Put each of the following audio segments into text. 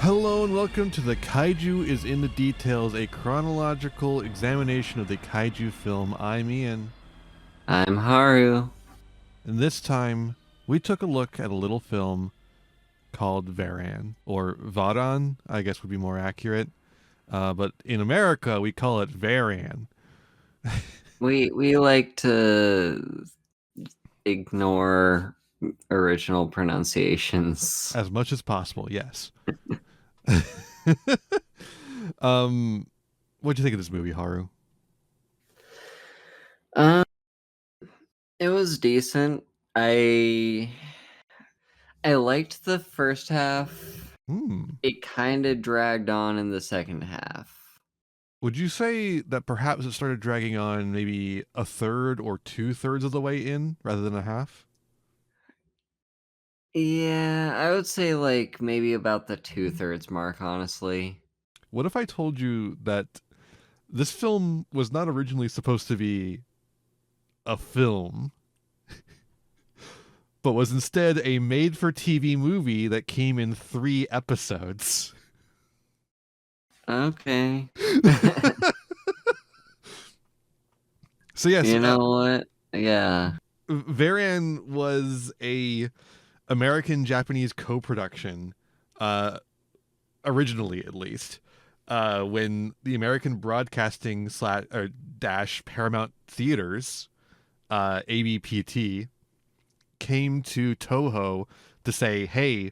Hello and welcome to the Kaiju is in the Details, a chronological examination of the Kaiju film. I'm Ian. I'm Haru. And this time, we took a look at a little film called Varan, or Varan, I guess would be more accurate. But in America, we call it Varan. We like to ignore original pronunciations. As much as possible, yes. What'd you think of this movie, Haru? Um, it was decent. I liked the first half. It kind of dragged on in the second half. Would you say that perhaps it started dragging on maybe a third or 2/3 of the way in rather than a half? Yeah, I would say like maybe about the 2/3 mark, honestly. What if I told you that this film was not originally supposed to be a film, but was instead a made-for-TV movie that came in 3 episodes? Okay. So yes, You know what? Yeah. Varan was a American-Japanese co-production, originally at least, when the American Broadcasting dash Paramount Theaters, ABPT, came to Toho to say, hey,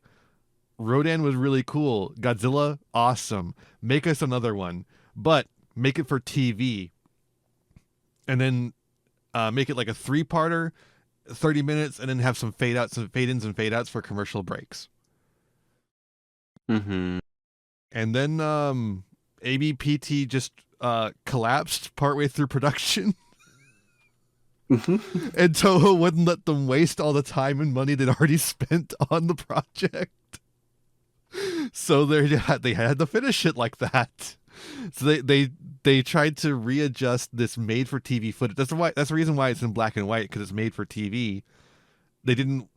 Rodan was really cool. Godzilla, awesome. Make us another one, but make it for TV. And then make it like a 3-parter, 30 minutes, and then have some fade outs and fade ins and fade outs for commercial breaks. Mm-hmm. And then ABPT just collapsed partway through production. And Toho wouldn't let them waste all the time and money they'd already spent on the project. So they had to finish it like that. So they tried to readjust this made for TV footage. That's the reason why it's in black and white, because it's made for TV. They didn't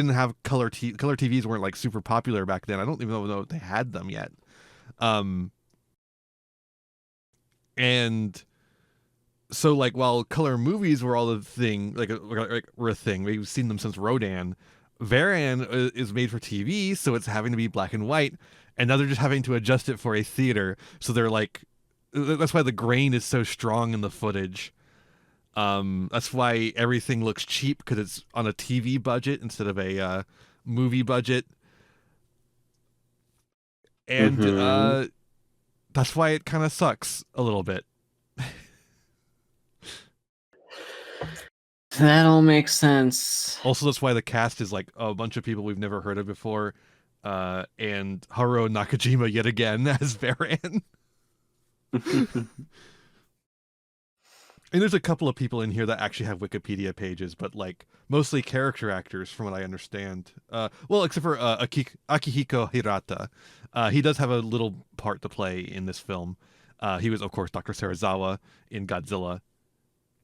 have color TVs weren't like super popular back then. I don't even know if they had them yet. And so like while color movies were all the thing, were a thing, we've seen them since Rodan. Varan is made for TV, so it's having to be black and white, and now they're just having to adjust it for a theater. So they're like, that's why the grain is so strong in the footage. That's why everything looks cheap, because it's on a TV budget instead of a movie budget, and that's why it kind of sucks a little bit. That all makes sense. Also, that's why the cast is like a bunch of people we've never heard of before, and Haruo Nakajima yet again as Varan. And there's a couple of people in here that actually have Wikipedia pages, but like mostly character actors, from what I understand. Well, except for Akihiko Hirata. He does have a little part to play in this film. He was, of course, Dr. Serizawa in Godzilla.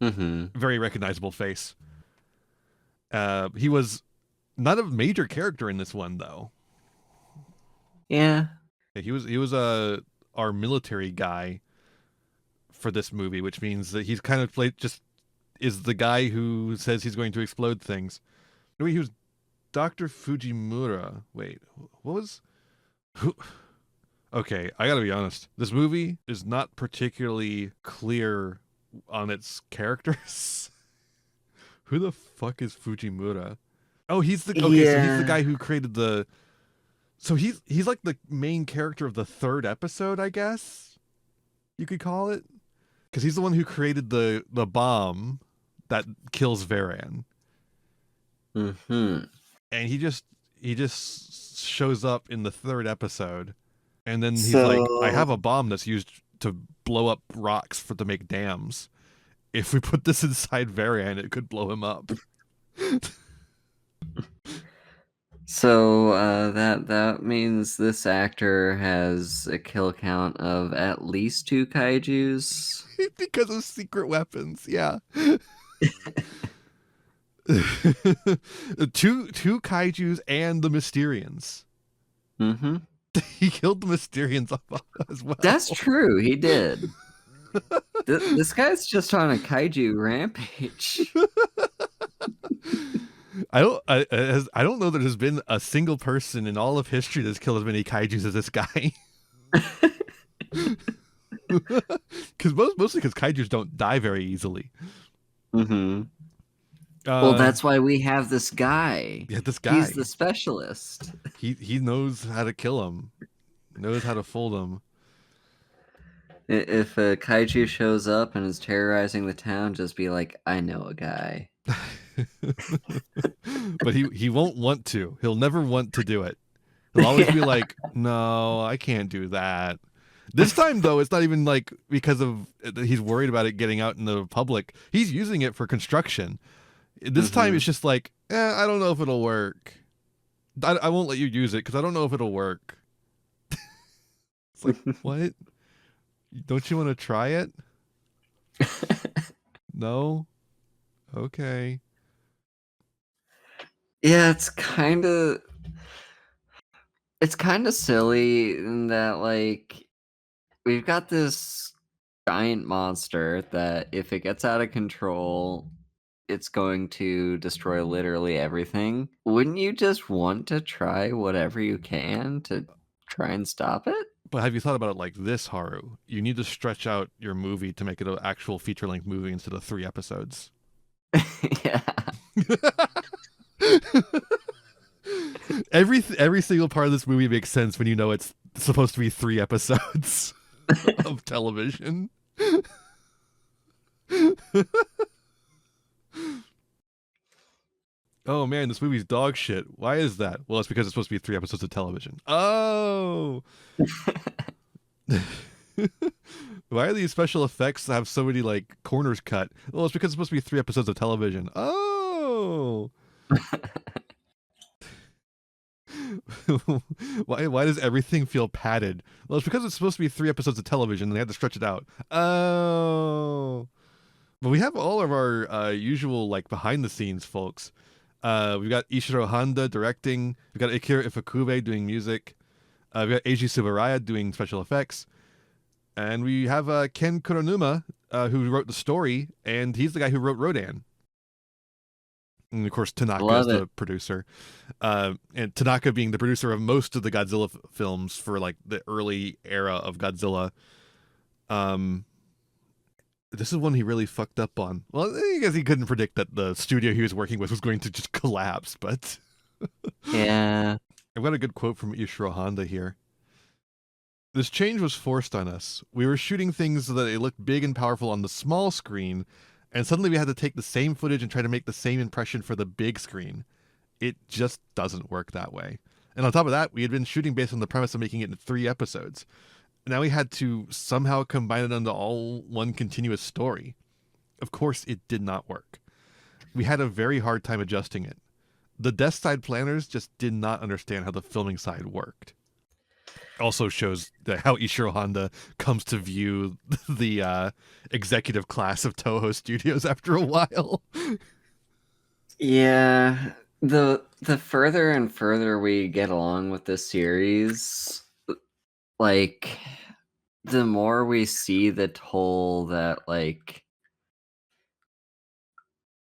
Very recognizable face. He was not a major character in this one, though. Yeah. He was our military guy for this movie, which means that he's kind of is the guy who says he's going to explode things. No, he was Dr. Fujimura. Wait, what was who? Okay, I gotta be honest. This movie is not particularly clear on its characters. Who the fuck is Fujimura? Oh, so he's the guy who created the. So he's like the main character of the 3rd episode, I guess you could call it, because he's the one who created the bomb that kills Varan. And he just shows up in the 3rd episode, and then he's like, I have a bomb that's used to blow up rocks to make dams. If we put this inside Varan, it could blow him up. So that means this actor has a kill count of at least 2 kaijus. Because of secret weapons, yeah. two kaijus and the Mysterians. He killed the Mysterians as well. That's true. He did. This guy's just on a kaiju rampage. I don't know that there's been a single person in all of history that's killed as many kaijus as this guy. Because mostly because kaijus don't die very easily. Mm-hmm. Well, that's why we have this guy. Yeah, this guy. He's the specialist. He knows how to kill him. Knows how to fold him. If a kaiju shows up and is terrorizing the town, just be like, I know a guy. But he won't want to. He'll never want to do it. He'll always be like, no, I can't do that. This time, though, it's not even like because of he's worried about it getting out in the public. He's using it for construction. This time, it's just like, I don't know if it'll work. I won't let you use it because I don't know if it'll work. It's like, what? Don't you want to try it? No? Okay. Yeah, it's kind of silly in that, like, we've got this giant monster that if it gets out of control, it's going to destroy literally everything. Wouldn't you just want to try whatever you can to try and stop it? But have you thought about it like this, Haru? You need to stretch out your movie to make it an actual feature-length movie instead of 3 episodes. Yeah. Every single part of this movie makes sense when you know it's supposed to be 3 episodes of television. Oh man, this movie's dog shit. Why is that? Well, it's because it's supposed to be 3 episodes of television. Oh. Why are these special effects have so many like corners cut? Well, it's because it's supposed to be 3 episodes of television. Oh. Why does everything feel padded? Well, it's because it's supposed to be 3 episodes of television and they had to stretch it out. Oh. But we have all of our usual like behind the scenes folks. We've got Ishiro Honda directing. We've got Akira Ifukube doing music. We've got Eiji Tsuburaya doing special effects. And we have Ken Kuronuma, who wrote the story, and he's the guy who wrote Rodan. And of course, Tanaka is the producer. And Tanaka being the producer of most of the Godzilla films for like the early era of Godzilla. This is one he really fucked up on. Well, I guess he couldn't predict that the studio he was working with was going to just collapse, but... Yeah. I've got a good quote from Ishiro Honda here. This change was forced on us. We were shooting things so that they looked big and powerful on the small screen, and suddenly we had to take the same footage and try to make the same impression for the big screen. It just doesn't work that way. And on top of that, we had been shooting based on the premise of making it in 3 episodes. Now we had to somehow combine it into all one continuous story. Of course, it did not work. We had a very hard time adjusting it. The desk side planners just did not understand how the filming side worked. Also shows how Ishiro Honda comes to view the executive class of Toho Studios after a while. Yeah, the further and further we get along with this series, like, the more we see the toll that, like,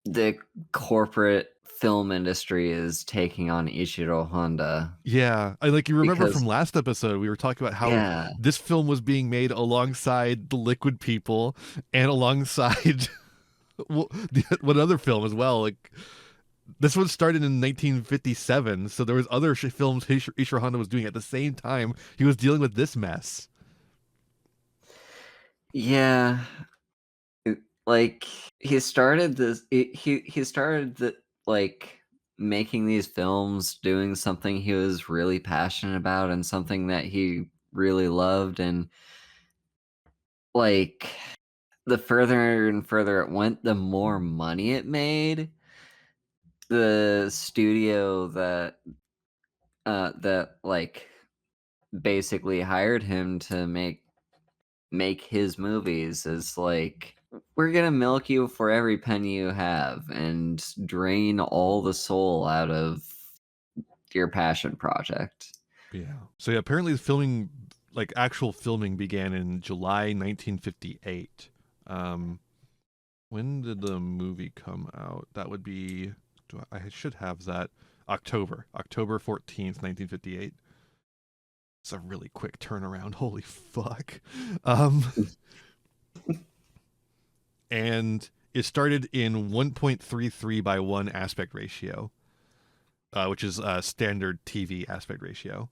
the corporate film industry is taking on Ishiro Honda. Yeah, you remember from last episode, we were talking about how this film was being made alongside The Liquid People and alongside what other film as well. Like, this one started in 1957, so there was other films Ishiro Honda was doing at the same time he was dealing with this mess. Yeah, like, he started this. He started like making these films, doing something he was really passionate about and something that he really loved, and like, the further and further it went, the more money it made. The studio that like basically hired him to make his movies is like, we're gonna milk you for every penny you have and drain all the soul out of your passion project. Yeah. So yeah, apparently the filming, like actual filming, began in July 1958. When did the movie come out? That would be, I should have that. October 14th, 1958. It's a really quick turnaround. Holy fuck. Um, and it started in 1.33 by 1 aspect ratio. Which is a standard TV aspect ratio.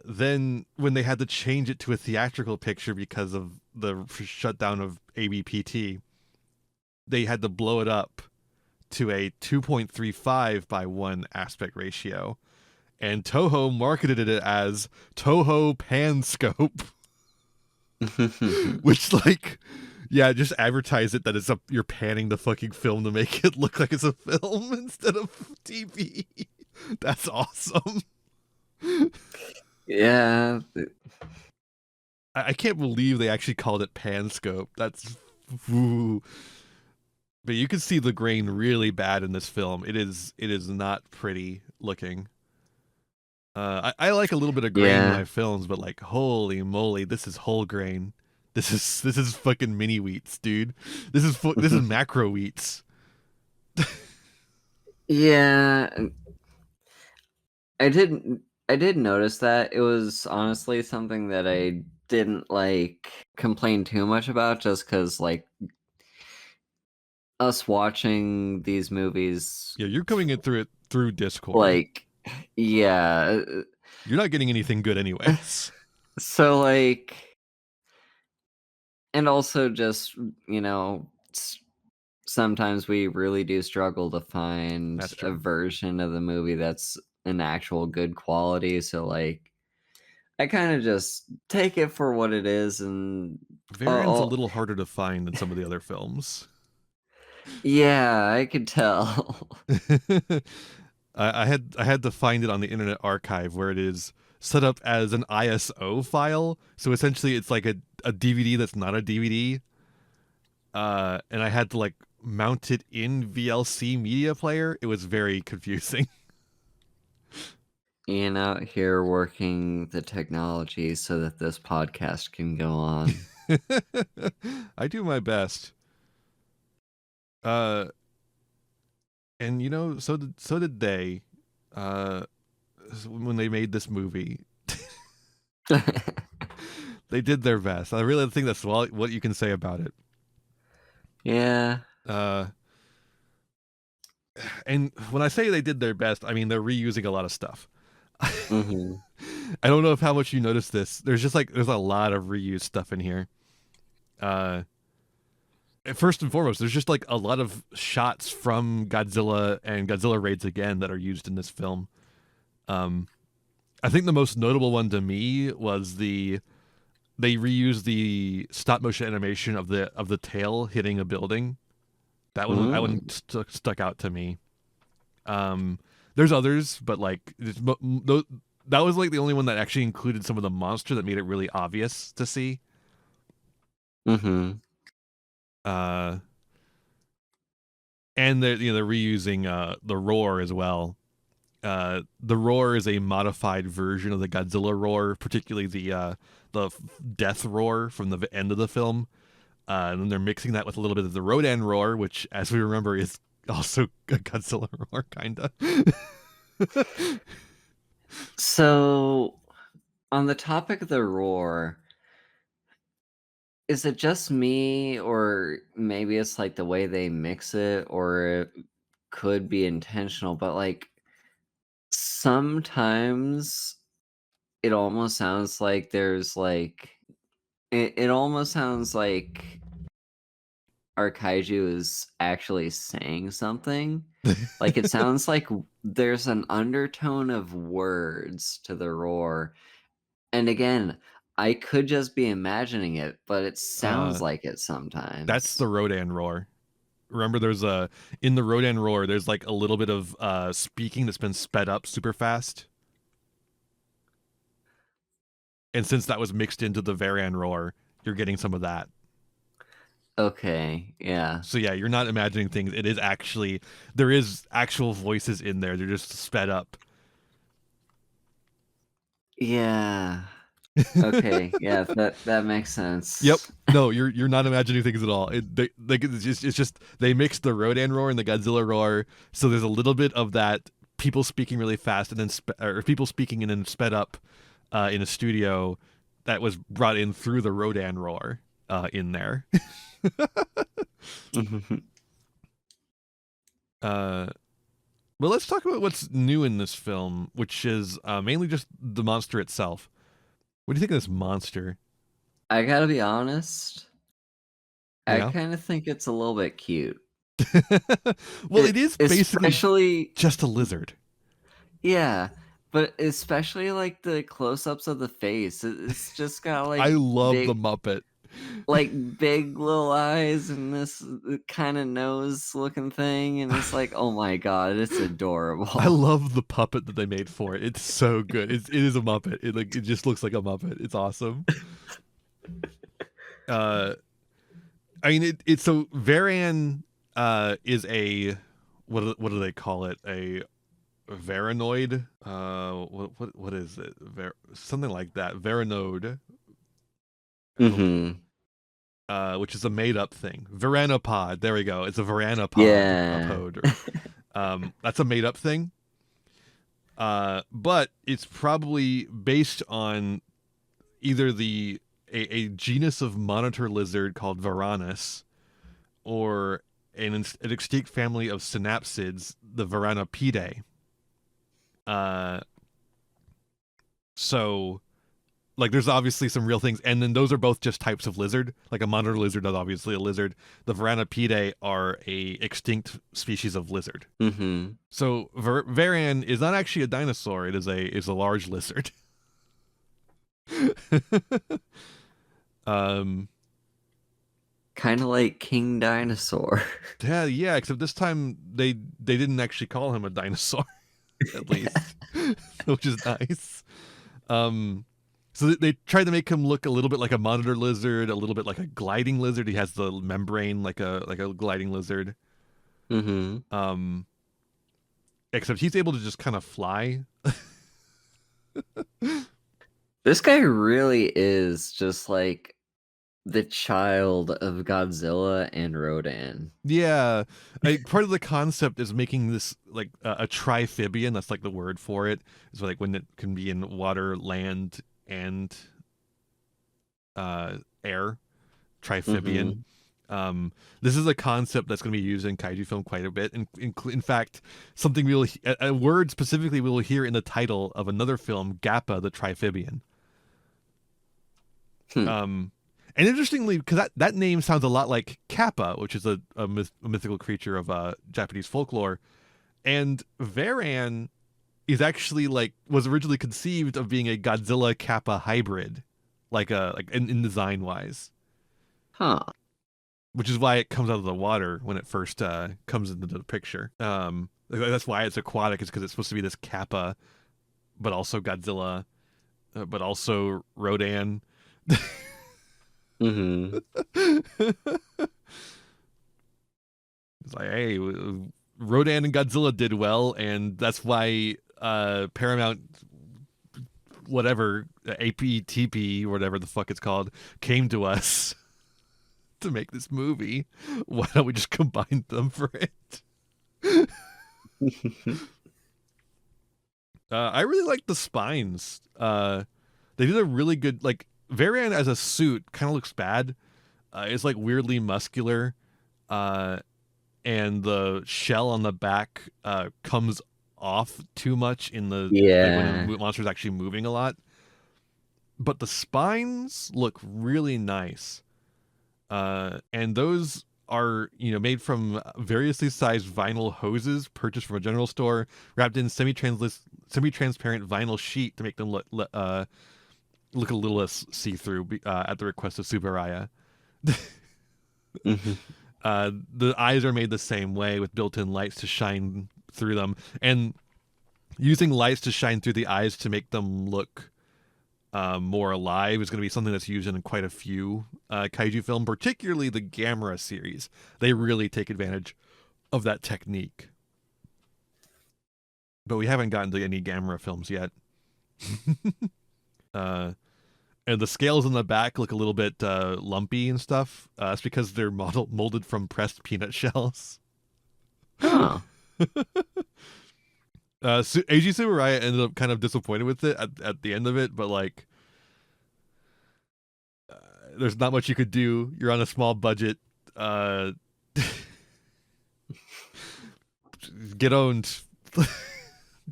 Then, when they had to change it to a theatrical picture because of the shutdown of ABPT, they had to blow it up to a 2.35 by 1 aspect ratio. And Toho marketed it as Toho Panscope, which, like, yeah, just advertise it that you're panning the fucking film to make it look like it's a film instead of TV. That's awesome. Yeah. I can't believe they actually called it Panscope. That's, ooh. But you can see the grain really bad in this film. It is not pretty looking. I like a little bit of grain in my films, but like, holy moly, this is whole grain. This is fucking mini wheats, dude. This is macro wheats. Yeah. I did notice that. It was honestly something that I didn't like complain too much about, just because like us watching these movies. Yeah, you're coming in through Discord. Like, yeah. You're not getting anything good anyways. So like, and also just, sometimes we really do struggle to find a version of the movie that's an actual good quality. So like, I kind of just take it for what it is, and Varan's a little harder to find than some of the other films. Yeah, I could tell. I had to find it on the Internet Archive, where it is set up as an ISO file. So essentially, it's like a DVD that's not a DVD. And I had to like mount it in VLC Media Player. It was very confusing. Ian out here working the technology so that this podcast can go on. I do my best. And so did they. When they made this movie, they did their best. I really think that's what you can say about it. Yeah. And when I say they did their best, I mean they're reusing a lot of stuff. Mm-hmm. I don't know how much you noticed this. There's a lot of reused stuff in here. First and foremost, there's just like a lot of shots from Godzilla and Godzilla Raids Again that are used in this film. I think the most notable one to me was they reused the stop motion animation of the tail hitting a building. That one stuck out to me. There's others, but like that was like the only one that actually included some of the monster that made it really obvious to see. Mm-hmm. And they're reusing the roar as well. The roar is a modified version of the Godzilla roar, particularly the death roar from the end of the film. And then they're mixing that with a little bit of the Rodan roar, which, as we remember, is also a Godzilla roar, kinda. So, on the topic of the roar, is it just me, or maybe it's like the way they mix it, or it could be intentional, but like sometimes it almost sounds like there's like it almost sounds like our kaiju is actually saying something. Like it sounds like there's an undertone of words to the roar. And again, I could just be imagining it, but it sounds like it sometimes. That's the Rodan roar. Remember, there's in the Rodan roar, there's like a little bit of speaking that's been sped up super fast. And since that was mixed into the Varan roar, you're getting some of that. Okay, yeah. So yeah, you're not imagining things. It is actually, there is actual voices in there. They're just sped up. Yeah. Okay. Yeah, that makes Yep. sense. No, you're not imagining things at all. It's just they mixed the Rodan roar and the Godzilla roar, so there's a little bit of that people speaking really fast and then or people speaking and then sped up in a studio that was brought in through the Rodan roar in there. uh, but let's talk about what's new in this film, which is mainly just the monster itself. What do you think of this monster? I gotta be honest, I Yeah. kind of think it's a little bit cute. Well, it is basically Especially, just a lizard. yeah, but especially like the close-ups of the face. It's just got I love the Muppet. like big little eyes and this kind of nose looking thing, and it's like, oh my god, it's adorable. I love the puppet that they made for it. It's so good. It is a Muppet. It just looks like a Muppet. It's awesome. I mean it's so Varan is a what do they call it? A Varanoid? What is it? Something like that. Varanode. Mm-hmm. Which is a made up thing. Varanopod. There we go. It's a Varanopod. Yeah. That's a made up thing. But it's probably based on either a genus of monitor lizard called Varanus, or an extinct family of synapsids, the Varanopidae. So like there's obviously some real things, and then those are both just types of lizard. Like a monitor lizard is obviously a lizard. The Varanopidae are a extinct species of lizard. Mm-hmm. So Varan is not actually a dinosaur. It is a large lizard. Kind of like King Dinosaur. Yeah, except this time they didn't actually call him a dinosaur, at least, which is nice. So they tried to make him look a little bit like a monitor lizard, a little bit like a gliding lizard. He has the membrane like a gliding lizard. Mm-hmm. Except he's able to just kind of fly. This guy really is just like the child of Godzilla and Rodan. Yeah, part of the concept is making this like a trifibian. That's like the word for it. It's like when it can be in water, land, and air. Trifibian. Mm-hmm. This is a concept that's going to be used in kaiju film quite a bit. In fact, something a word specifically we will hear in the title of another film, Gappa the Trifibian. And interestingly, because that name sounds a lot like Kappa, which is a mythical creature of Japanese folklore, and Varan is actually was originally conceived of being a Godzilla Kappa hybrid, like in design wise. Huh. Which is why it comes out of the water when it first comes into the picture. That's why it's aquatic, is because it's supposed to be this Kappa, but also Godzilla, but also Rodan. Mm-hmm. It's like, hey, Rodan and Godzilla did well, and that's why Paramount, whatever, APTP, or whatever the fuck it's called, came to us to make this movie. Why don't we just combine them for it? I really like the spines. They did a really good, Varan as a suit kind of looks bad. It's like weirdly muscular, and the shell on the back comes off too much in the when the monster's actually moving a lot. But the spines look really nice, and those are made from variously sized vinyl hoses purchased from a general store, wrapped in semi-transparent vinyl sheet to make them look a little less see-through at the request of Subaraya. Mm-hmm. The eyes are made the same way with built-in lights to shine through them, and using lights to shine through the eyes to make them look more alive is going to be something that's used in quite a few kaiju film, particularly the Gamera series. They really take advantage of that technique. But we haven't gotten to any Gamera films yet. And the scales on the back look a little bit lumpy and stuff. It's because they're molded from pressed peanut shells. Oh. Eiji Tsuburaya ended up kind of disappointed with it at the end of it, but like, there's not much you could do. You're on a small budget. Get owned.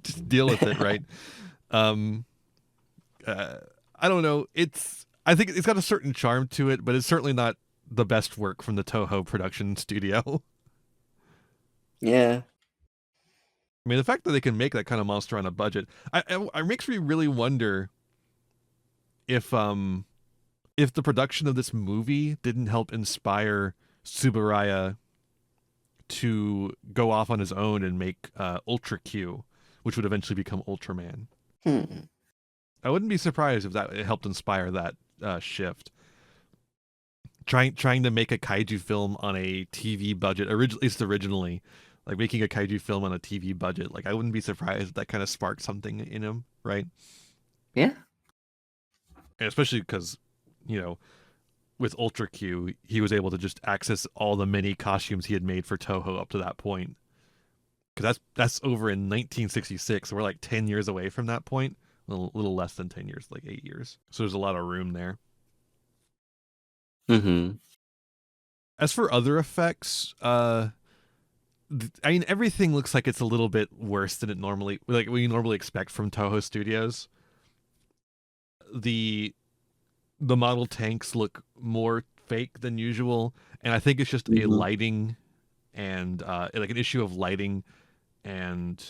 Just deal with it, right? I don't know. I think it's got a certain charm to it, but it's certainly not the best work from the Toho production studio. Yeah. I mean, the fact that they can make that kind of monster on a budget, it makes me really wonder if the production of this movie didn't help inspire Tsuburaya to go off on his own and make Ultra Q, which would eventually become Ultraman. I wouldn't be surprised if that helped inspire that shift. Trying to make a kaiju film on a TV budget, at least originally, like making a kaiju film on a TV budget, like I wouldn't be surprised if that kind of sparked something in him, right? Yeah. And especially because, with Ultra Q, he was able to just access all the many costumes he had made for Toho up to that point. Because that's over in 1966, so we're like 10 years away from that point. A little less than 10 years, like 8 years. So there's a lot of room there. Mm-hmm. As for other effects, I mean, everything looks like it's a little bit worse than we normally expect from Toho Studios. The model tanks look more fake than usual, and I think it's just a lighting and like an issue of lighting and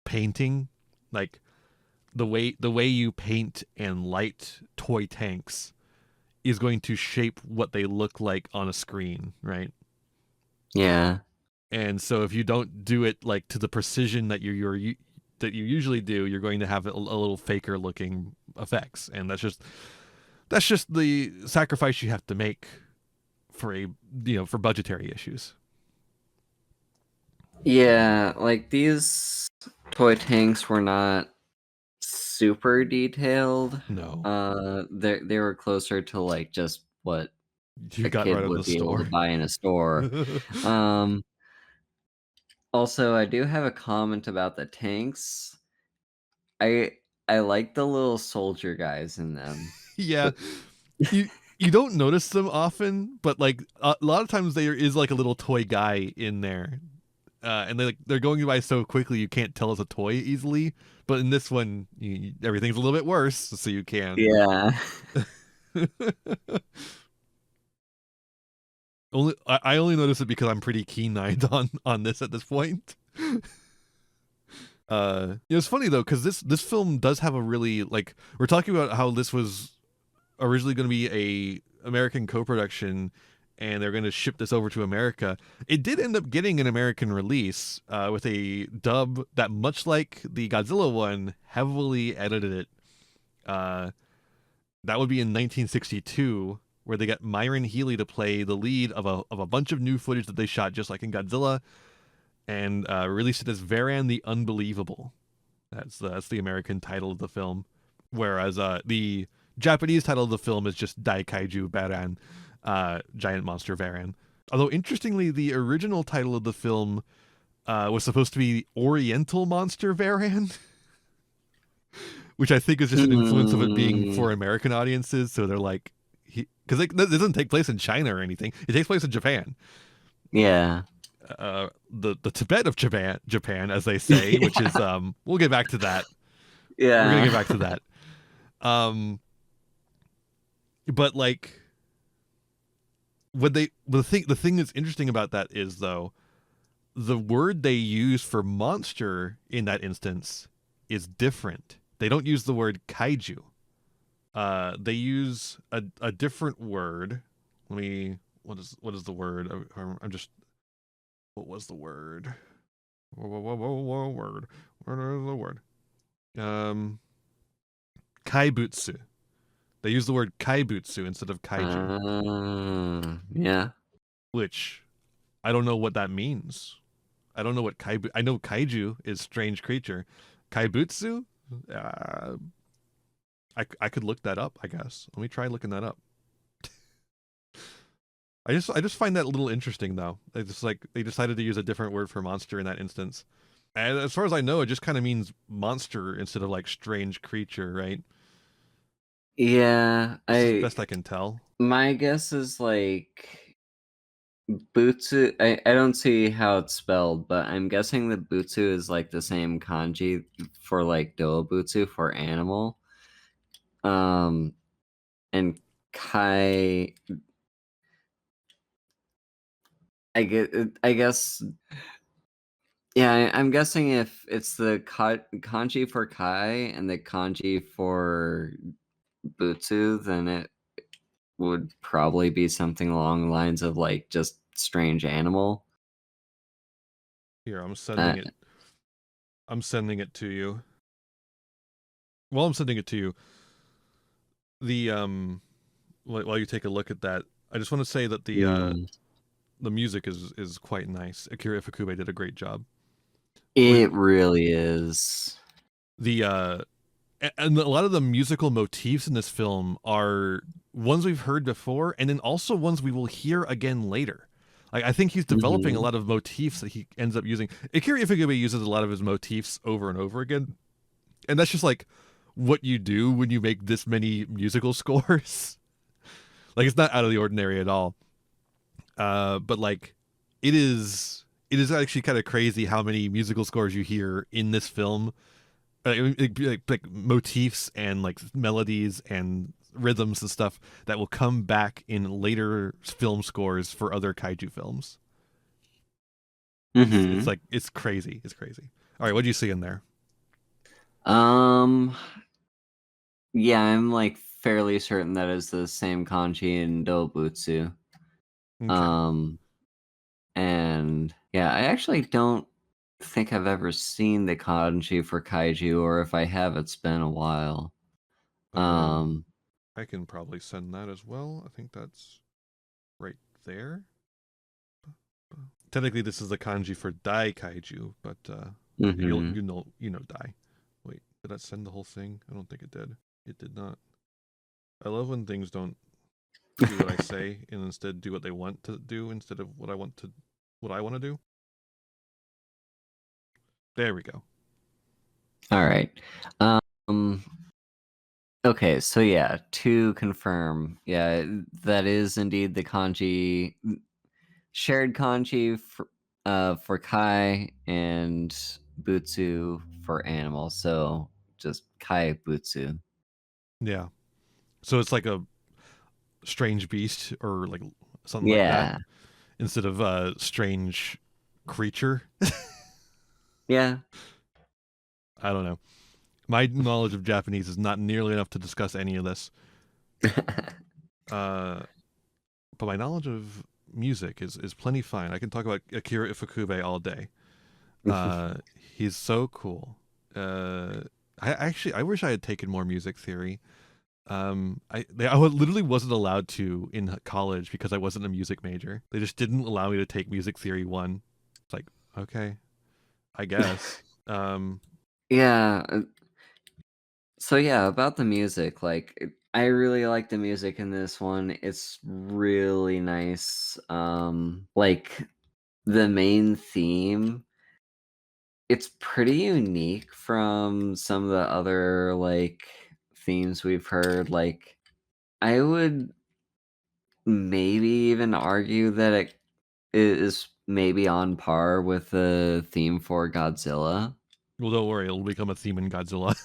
painting. Like the way you paint and light toy tanks is going to shape what they look like on a screen, right? Yeah. And so if you don't do it like to the precision that you usually do, you're going to have a little faker looking effects, and that's just the sacrifice you have to make for for budgetary issues. Yeah, like these toy tanks were not super detailed. No. They were closer to like just what You a got kid right out of would the be able to store. buy in a store. Also, I do have a comment about the tanks. I I like the little soldier guys in them. Yeah. You don't notice them often, but like a lot of times there is like a little toy guy in there. And they're going by so quickly you can't tell it's a toy easily. But in this one, everything's a little bit worse, so you can. Yeah. I only notice it because I'm pretty keen-eyed on this at this point. It's funny though, because this film does have a really, like, we're talking about how this was originally going to be a American co-production, and they're going to ship this over to America. It did end up getting an American release with a dub that, much like the Godzilla one, heavily edited it. That would be in 1962, where they got Myron Healy to play the lead of a bunch of new footage that they shot just like in Godzilla, and released it as Varan the Unbelievable. That's the American title of the film, whereas the Japanese title of the film is just Daikaijū Baran, Giant Monster Varan. Although interestingly, the original title of the film was supposed to be Oriental Monster Varan, which I think is just an influence of it being for American audiences. So they're like, because it doesn't take place in China or anything; it takes place in Japan. Yeah. The Tibet of Japan, as they say, which is we'll get back to that. Yeah. We're gonna get back to that. But like, the thing that's interesting about that is, though, the word they use for monster in that instance is different. They don't use the word kaiju. They use a different word. What is the word? I'm just, what was the word? Word. Where is the word? Kaibutsu. They use the word kaibutsu instead of kaiju. Yeah. Which I don't know what that means. I don't know what I know kaiju is strange creature. Kaibutsu? I could look that up, I guess. Let me try looking that up. I just find that a little interesting though. It's just like they decided to use a different word for monster in that instance. And as far as I know, it just kind of means monster instead of like strange creature, right? Yeah, As best I can tell. my guess is like Butsu. I don't see how it's spelled, but I'm guessing that Butsu is like the same kanji for like Doobutsu for animal. Um, and Kai. I guess. Yeah, I'm guessing if it's the kanji for Kai and the kanji for Butsu, then it would probably be something along the lines of like just strange animal. Here, I'm Uh, sending it. I'm sending it to you. While I'm sending it to you, the while you take a look at that, I just want to say that mm, the music is quite nice. Akira Ifukube did a great job. it really is. The and a lot of the musical motifs in this film are ones we've heard before, and then also ones we will hear again later. Like, I think he's developing a Mhm. lot of motifs that he ends up using. Akira Ifukube uses a lot of his motifs over and over again, and that's just like what you do when you make this many musical scores. Like, it's not out of the ordinary at all. But like, it is actually kind of crazy how many musical scores you hear in this film, like motifs and like melodies and rhythms and stuff that will come back in later film scores for other kaiju films. It's Mhm. like it's crazy. It's crazy. All right, what do you see in there? Um. Yeah, I'm like fairly certain that is the same kanji in Doobutsu. Okay. Um. And yeah, I actually don't think I've ever seen the kanji for kaiju, or if I have, it's been a while. Uh, Um. I can probably send that as well. I think that's right there. Technically, this is the kanji for Daikaijū, but Mhm. you know Dai. Wait, did that send the whole thing? I don't think it did. It did not. I love when things don't do what I say and instead do what they want to do instead of what I want to do. There we go. All right. Um. Okay, so yeah, to confirm, yeah, that is indeed the kanji, shared kanji for Kai and Butsu for animal. So just Kai Butsu. Yeah. So it's like a strange beast or like something like that Yeah. instead of strange creature. Yeah. I don't know. My knowledge of Japanese is not nearly enough to discuss any of this. Uh, but my knowledge of music is plenty fine. I can talk about Akira Ifukube all day. He's so cool. Uh, I wish I had taken more music theory. Literally wasn't allowed to in college because I wasn't a music major. They just didn't allow me to take music theory one. It's like, okay, I guess. Yeah. So yeah, about the music, like I really like the music in this one. It's really nice. Like the main theme, it's pretty unique from some of the other like themes we've heard. Like I would maybe even argue that it is maybe on par with the theme for Godzilla. well, don't worry, it'll become a theme in Godzilla.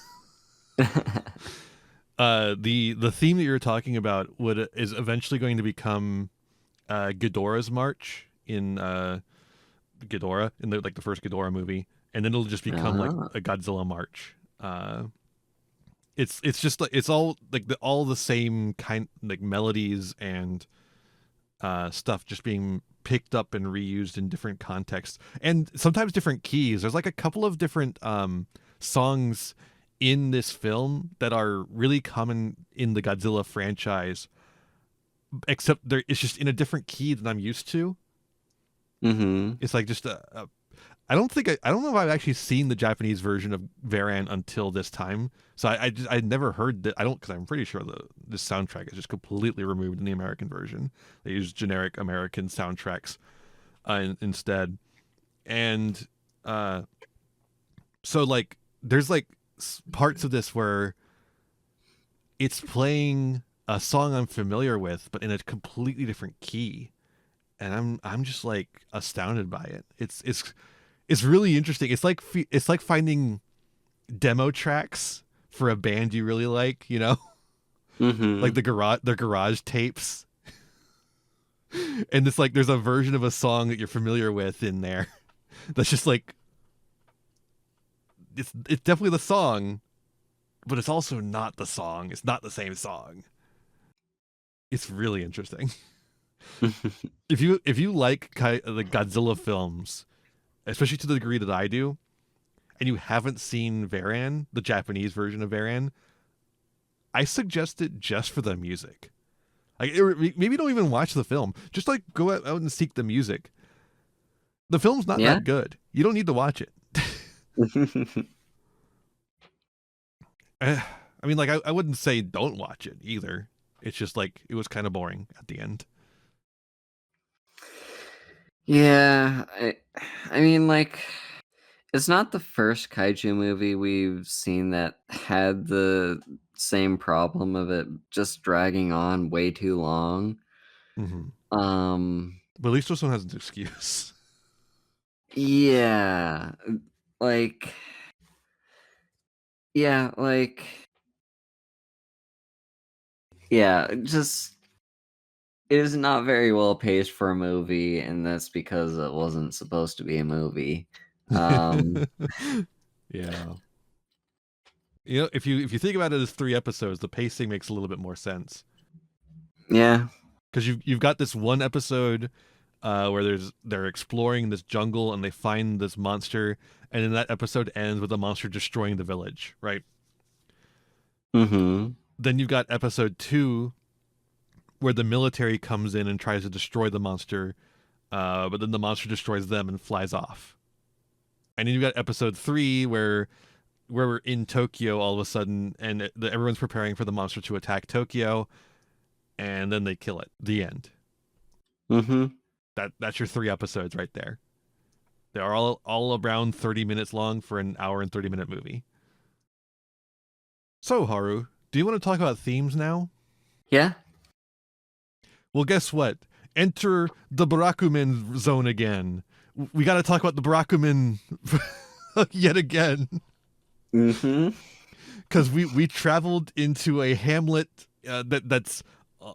The theme that you're talking about would is eventually going to become Ghidorah's march in Ghidorah in the first Ghidorah movie, and then it'll just become like Ah. a Godzilla march. It's just like it's all like all the same kind like melodies and stuff just being picked up and reused in different contexts and sometimes different keys. There's like a couple of different songs in this film that are really common in the Godzilla franchise, except it's just in a different key than I'm used to. Mhm. It's like just I don't know if I've actually seen the Japanese version of Varan until this time. So I never heard that. I don't, because I'm pretty sure the soundtrack is just completely removed in the American version. They use generic American soundtracks instead. And so like there's like parts of this where it's playing a song I'm familiar with, but in a completely different key, and I'm just like astounded by it. It's really interesting. It's like finding demo tracks for a band you really like, you know, like Mm-hmm. the garage tapes, and it's like there's a version of a song that you're familiar with in there that's just like it's definitely the song, but it's also not the song. It's not the same song. It's really interesting. If you like the Godzilla films, especially to the degree that I do, and you haven't seen Varan, the Japanese version of Varan, I suggest it just for the music. Like, maybe don't even watch the film. Just like go out and seek the music. The film's not Yeah. that good. You don't need to watch it. I mean, like I wouldn't say don't watch it either. It's just like it was kind of boring at the end. Yeah, I mean, like, it's not the first kaiju movie we've seen that had the same problem of it just dragging on way too long. Mm-hmm. Um, But at least this one has an excuse. yeah, like, yeah, like, yeah, just it is not very well paced for a movie, and that's because it wasn't supposed to be a movie. Um, Yeah. You know, if you think about it as 3 episodes, the pacing makes a little bit more sense. yeah. Because you've got this one episode where they're exploring this jungle and they find this monster, and then that episode ends with the monster destroying the village, right? Mm-hmm. Then you've got episode 2 where the military comes in and tries to destroy the monster, but then the monster destroys them and flies off. And then you've got episode 3 where we're in Tokyo all of a sudden, and everyone's preparing for the monster to attack Tokyo, and then they kill it. The end. Mm-hmm. That's your 3 episodes right there. They are all around 30 minutes long for an hour and 30-minute movie. So, Haru, do you want to talk about themes now? Yeah. Well, guess what? Enter the Barakuman zone again. We got to talk about the Barakuman yet again. Mm-hmm. Because we traveled into a hamlet that's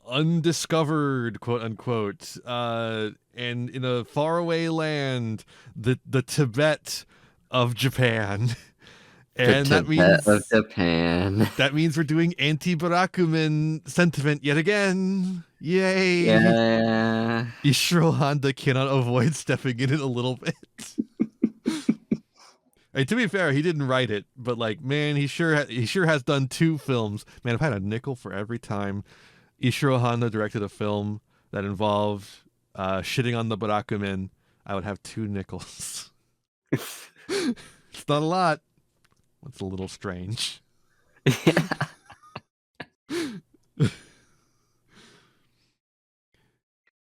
undiscovered, quote unquote, and in a faraway land, the Tibet of Japan. The And Tibet of Japan. that means we're doing anti-Barakuman sentiment yet again. Yay! Yeah. Ishiro Honda cannot avoid stepping in it a little bit. And to be fair, he didn't write it, but like, man, he sure has done 2 films. Man, if I had a nickel for every time Ishiro Honda directed a film that involved shitting on the Barakuman, I would have 2 nickels. It's not a lot. It's a little strange. Yeah.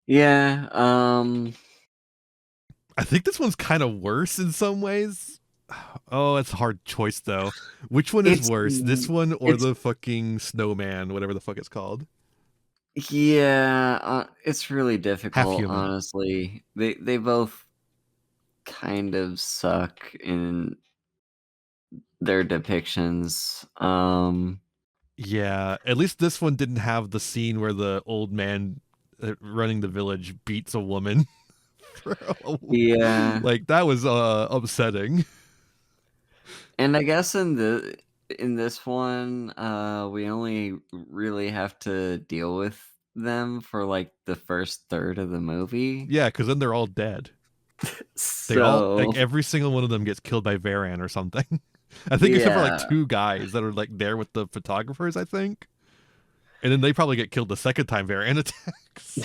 Yeah. I think this one's kind of worse in some ways. Oh, it's a hard choice though. Which one is It's worse, this one or it's the fucking snowman, whatever the fuck it's called? yeah. It's really Half difficult, human. honestly. They both kind of suck in their depictions. Yeah, at least this one didn't have the scene where the old man running the village beats a woman. Yeah. Like that was upsetting. And I guess in this one, we only really have to deal with them for like the first third of the movie. Yeah, because then they're all dead. They all So like every single one of them gets killed by Varan or something. I think except for like yeah. 2 guys that are like there with the photographers, I think. And then they probably get killed the second time Varan attacks.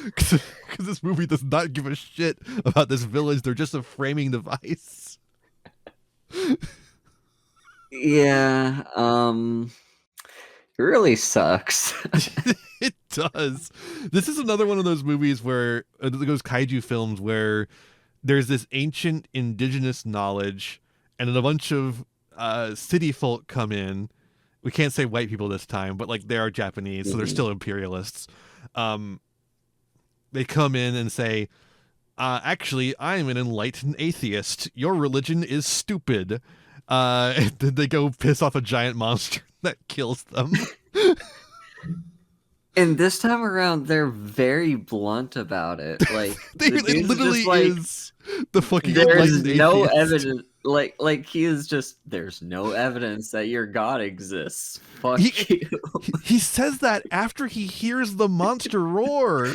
because this movie does not give a shit about this village. They're just a framing device. Yeah, it really sucks. It does. This is another one of those movies where those kaiju films where there's this ancient indigenous knowledge, and then a bunch of city folk come in. We can't say white people this time, but like they are Japanese, so they're still imperialists. They come in and say, actually, I'm an enlightened atheist. Your religion is stupid. And then they go piss off a giant monster that kills them. And this time around, they're very blunt about it. Like it literally is the fucking there's no atheist. evidence. Like he is just. There's no evidence that your god exists. Fuck you. He says that after he hears the monster roar.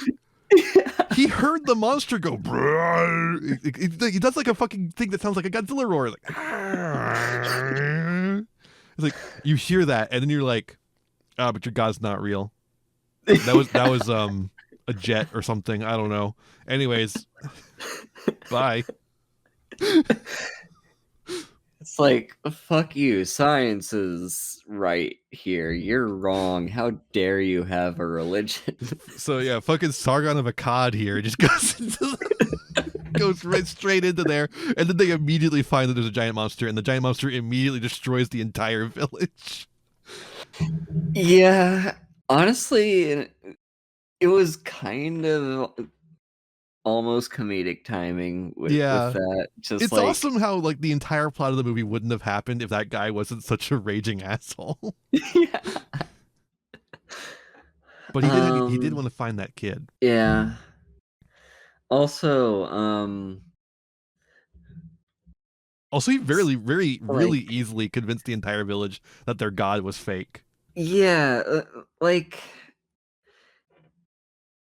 He heard the monster go. He does like a fucking thing that sounds like a Godzilla roar. Like, it's like you hear that, and then you're like, "Ah, but your god's not real." That was a jet or something. I don't know. Anyways, bye. It's like, fuck you. Science is right here. You're wrong. How dare you have a religion? So yeah, fucking Sargon of Akkad here just goes right straight into there, and then they immediately find that there's a giant monster, and the giant monster immediately destroys the entire village. Yeah, honestly, it was kind of almost comedic timing with that. Just it's awesome how like the entire plot of the movie wouldn't have happened if that guy wasn't such a raging asshole. Yeah. But he did want to find that kid. Yeah. Also, he really easily convinced the entire village that their god was fake. Yeah, like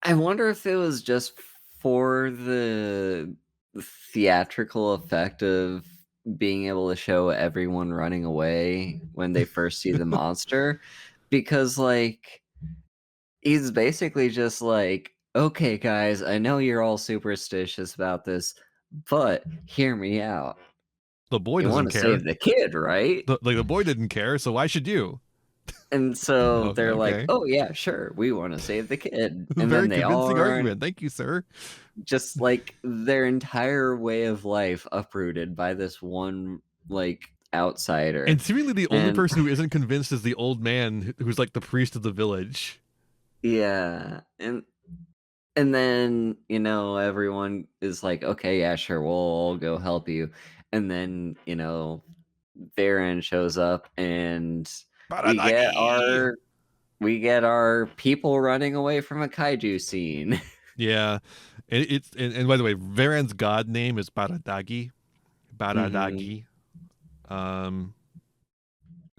I wonder if it was just for the theatrical effect of being able to show everyone running away when they first see the monster, because like he's basically just like, okay guys, I know you're all superstitious about this, but hear me out. The boy doesn't care. You want to save the kid, right? The boy didn't care, so why should you? And so they're like, oh yeah, sure, we want to save the kid. And very then they convincing argument. Thank you, sir. Just like their entire way of life uprooted by this one like outsider. And seemingly the only person who isn't convinced is the old man who's like the priest of the village. Yeah. And then, you know, everyone is like, okay, yeah, sure, we'll all go help you. And then, you know, Varan shows up and we get our people running away from a kaiju scene. Yeah. And by the way, Varan's god name is Baradagi.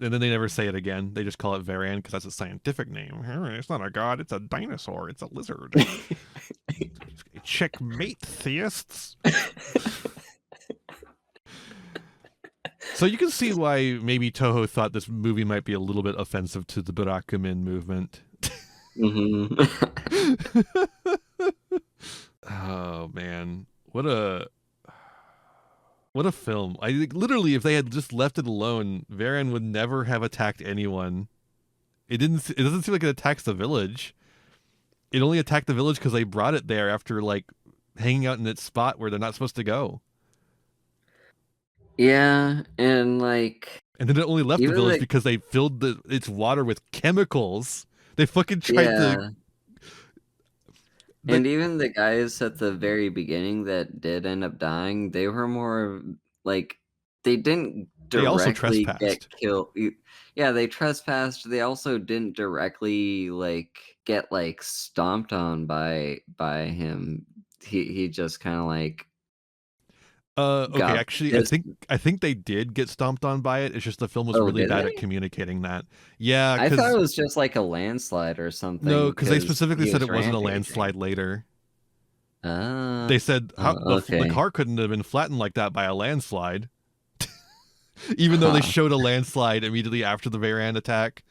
And then they never say it again. They just call it Varan because that's a scientific name. It's not a god, it's a dinosaur, it's a lizard. Checkmate, theists. So you can see why maybe Toho thought this movie might be a little bit offensive to the Barakumin movement. Oh man, what a film! I think literally, if they had just left it alone, Varan would never have attacked anyone. It doesn't seem like it attacks the village. It only attacked the village because they brought it there after like hanging out in its spot where they're not supposed to go. Yeah, and like, and then it only left the village because they filled its water with chemicals. They fucking tried to. And even the guys at the very beginning that did end up dying, they were more like they didn't directly get killed. Yeah, they trespassed. They also didn't directly like get like stomped on by him. He just kind of like. Okay, actually, I think they did get stomped on by it. It's just the film was really bad at communicating that. Yeah, I thought it was just like a landslide or something. No, because they specifically said it wasn't a landslide later. They said the car couldn't have been flattened like that by a landslide. Even though they showed a landslide immediately after the Varan attack.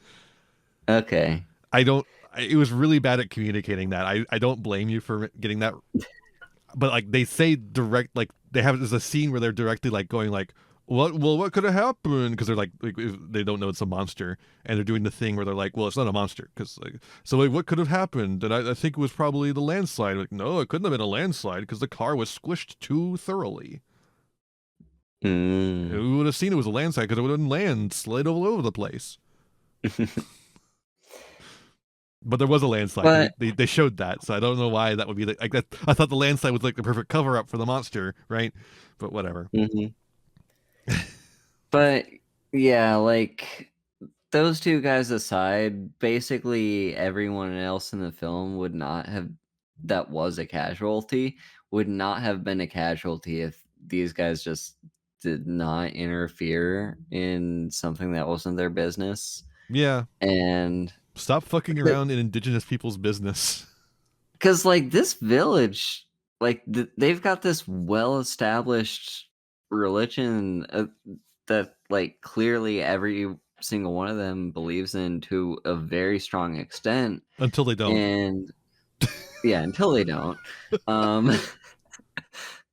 Okay. I don't it was really bad at communicating that. I don't blame you for getting that, but like they say direct, like they have there's a scene where they're directly like going like, what could have happened, because they're like they don't know it's a monster, and they're doing the thing where they're like, well, it's not a monster, because like, so like what could have happened, and I think it was probably the landslide. Like, no, it couldn't have been a landslide because the car was squished too thoroughly. We would have seen it was a landslide because it would have been slid all over the place. But there was a landslide. But They showed that, so I don't know why that would be like that. I thought the landslide was like the perfect cover up for the monster, right? But whatever. But yeah, like those two guys aside, basically everyone else in the film would not have that was a casualty would not have been a casualty if these guys just did not interfere in something that wasn't their business. Yeah. And stop fucking around in indigenous people's business. Because like this village, like they've got this well-established religion that like clearly every single one of them believes in to a very strong extent. Until they don't. And yeah, until they don't.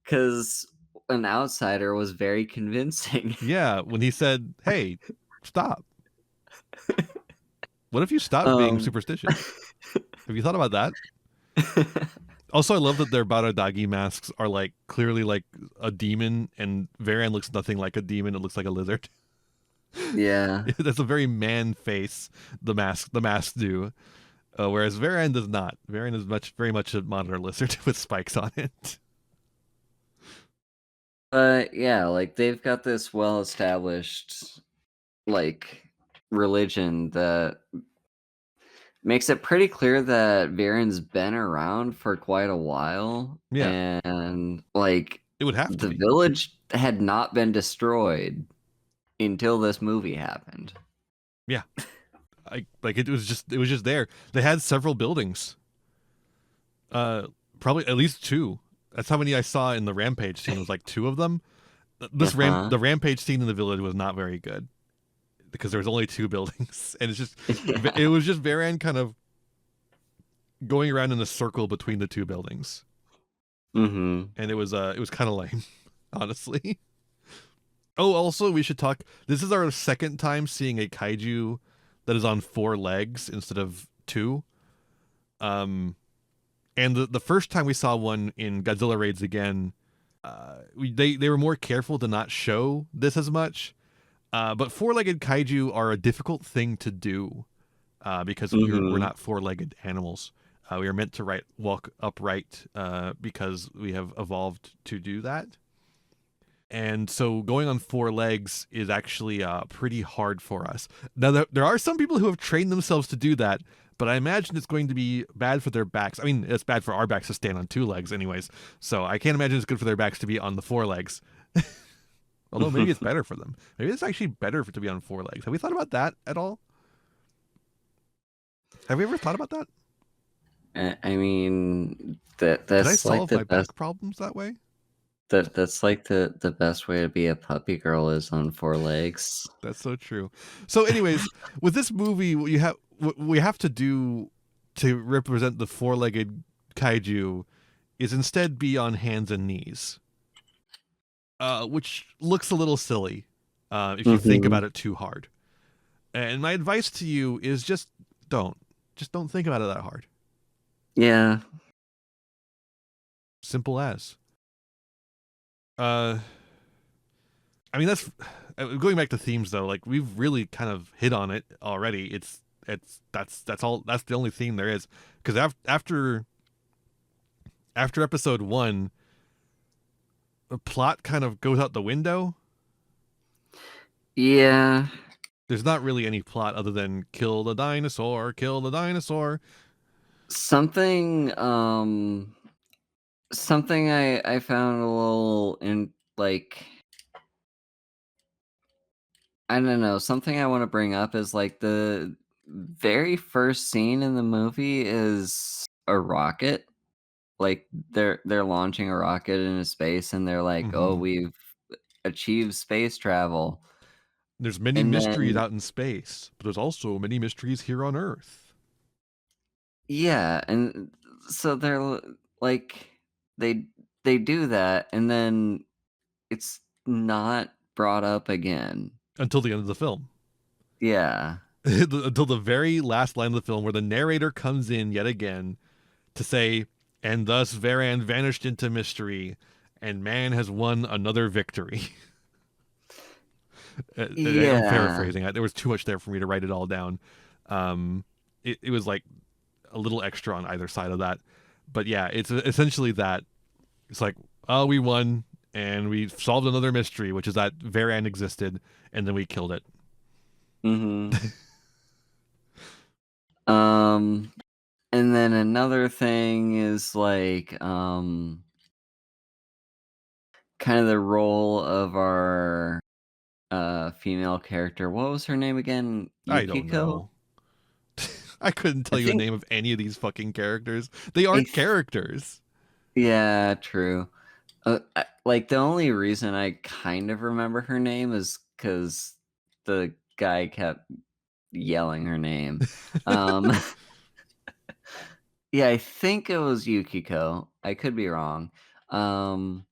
Because an outsider was very convincing. Yeah, when he said, "Hey, stop." What if you stop being superstitious? Have you thought about that? Also, I love that their Baradagi masks are like clearly like a demon, and Varan looks nothing like a demon. It looks like a lizard. Yeah. That's a very man face, the masks do. Whereas Varan does not. Varan is very much a monitor lizard with spikes on it. But yeah, like they've got this well-established like religion that makes it pretty clear that Varan's been around for quite a while. Yeah. And like it would have to the be. village had not been destroyed until this movie happened. Yeah. It was just there. They had several buildings. Probably at least 2. That's how many I saw in the rampage scene. It was like 2 of them. The rampage scene in the village was not very good because there was only 2 buildings, and it was just Varan kind of going around in a circle between the 2 buildings. And it was kind of lame, honestly. Oh, also we should talk. This is our second time seeing a kaiju that is on 4 legs instead of 2. And the first time we saw one in Godzilla Raids Again, they were more careful to not show this as much. But 4-legged kaiju are a difficult thing to do because we're not 4-legged animals. We are meant to walk upright because we have evolved to do that. And so going on 4 legs is actually pretty hard for us. Now, there are some people who have trained themselves to do that, but I imagine it's going to be bad for their backs. I mean, it's bad for our backs to stand on 2 legs anyways. So I can't imagine it's good for their backs to be on the 4 legs. Although maybe it's better for them. Maybe it's actually better to be on 4 legs. Have we thought about that at all? Have we ever thought about that? I mean, that's Did I solve like the my best back problems that way? That's like the best way to be a puppy girl is on 4 legs. That's so true. So anyways, with this movie, what we have to do to represent the 4-legged kaiju is instead be on hands and knees. Which looks a little silly if you think about it too hard. And my advice to you is just don't think about it that hard. Yeah. Simple as. I mean, that's going back to themes though. Like we've really kind of hit on it already. That's the only theme there is, because after episode 1, the plot kind of goes out the window. Yeah. There's not really any plot other than kill the dinosaur. Something I found a little like, I don't know, something I want to bring up is like the very first scene in the movie is a rocket. Like they're launching a rocket into space and they're like, "Oh, we've achieved space travel." There's many mysteries out in space, but there's also many mysteries here on Earth. Yeah, and so like they they do that and then it's not brought up again. until the end of the film. Yeah. Until the very last line of the film, where the narrator comes in yet again to say, "And thus Varan vanished into mystery, and man has won another victory." I'm Yeah. paraphrasing. There was too much there for me to write it all down. It was like a little extra on either side of that, but yeah, it's essentially that. It's like, oh, we won, and we solved another mystery, which is that Varan existed, and then we killed it. Mhm. Um, and then another thing is like, kind of the role of our female character. What was her name again? I don't Yukiko? know. I couldn't I tell you the think name of any of these fucking characters. They I aren't th- characters. yeah, true. Like the only reason I kind of remember her name is because the guy kept yelling her name. Um, yeah, I think it was Yukiko. I could be wrong. Um,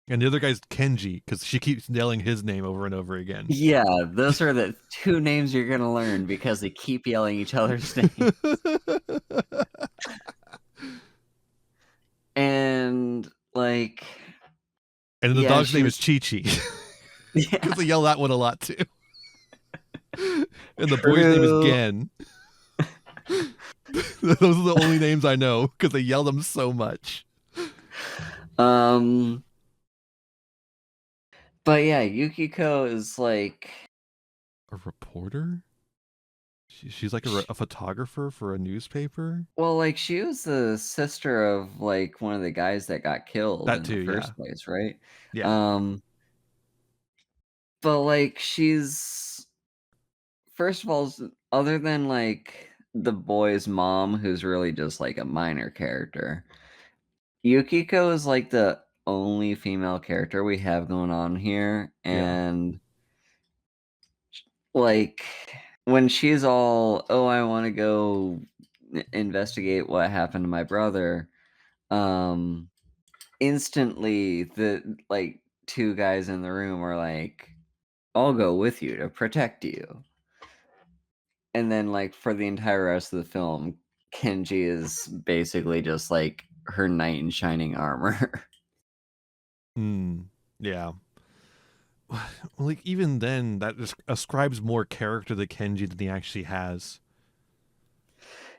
And the other guy's Kenji, because she keeps yelling his name over and over again. yeah, those are the two names you're gonna learn because they keep yelling each other's names. And like, And the yeah, dog's name is she's Chi Chi, because yeah, they yell that one a lot too. And the boy's name is true. Gen. Those are the only names I know because they yell them so much. Um, but yeah, Yukiko is like A reporter? She's like a photographer for a newspaper? well, like she was the sister of like one of the guys that got killed That in too, the yeah. first place, right? Yeah. Um, but like she's first of all, other than like the boy's mom, who's really just like a minor character, Yukiko is like the only female character we have going on here, Yeah. and like when she's all, "Oh, I want to go investigate what happened to my brother," um, instantly the like two guys in the room are like, "I'll go with you to protect you." And then like for the entire rest of the film, Kenji is basically just like her knight in shining armor. Hmm. Yeah. Like even then, that just ascribes more character to Kenji than he actually has.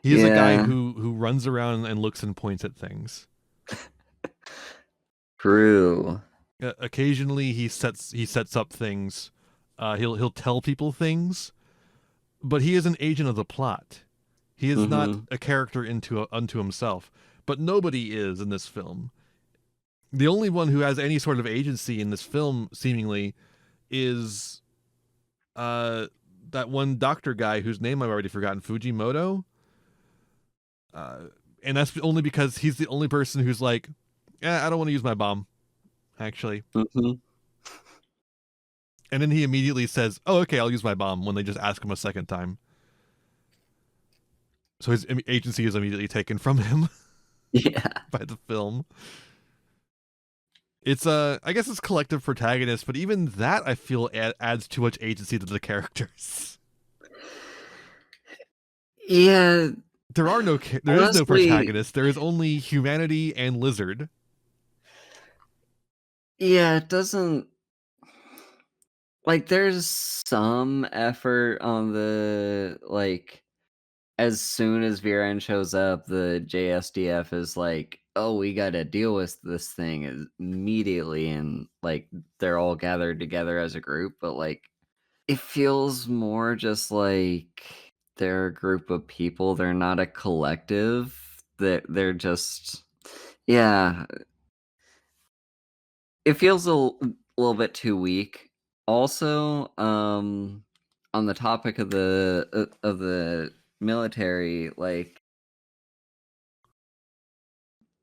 He is a guy Yeah, who runs around and looks and points at things. true. Occasionally, he sets up things. He'll tell people things, but he is an agent of the plot. He is not Mhm. a character unto himself. But nobody is in this film. The only one who has any sort of agency in this film, seemingly, is uh that one doctor guy whose name I've already forgotten, Fujimoto. Uh, and that's only because he's the only person who's like, I don't want to use my bomb, actually. Mhm. And then he immediately says, "Oh, okay, I'll use my bomb," when they just ask him a second time. So his agency is immediately taken from him Yeah. by the film. It's I guess it's collective protagonist, but even that I feel adds too much agency to the characters. Yeah, There is no honestly, protagonist. There is only humanity and lizard. yeah, it doesn't like there's some effort on the like as soon as Viren shows up, the JSDF is like, "Oh, we got to deal with this thing immediately," and like they're all gathered together as a group. But like, it feels more just like they're a group of people. They're not a collective. That they're just, yeah. It feels little bit too weak. Also, on the topic of the military, like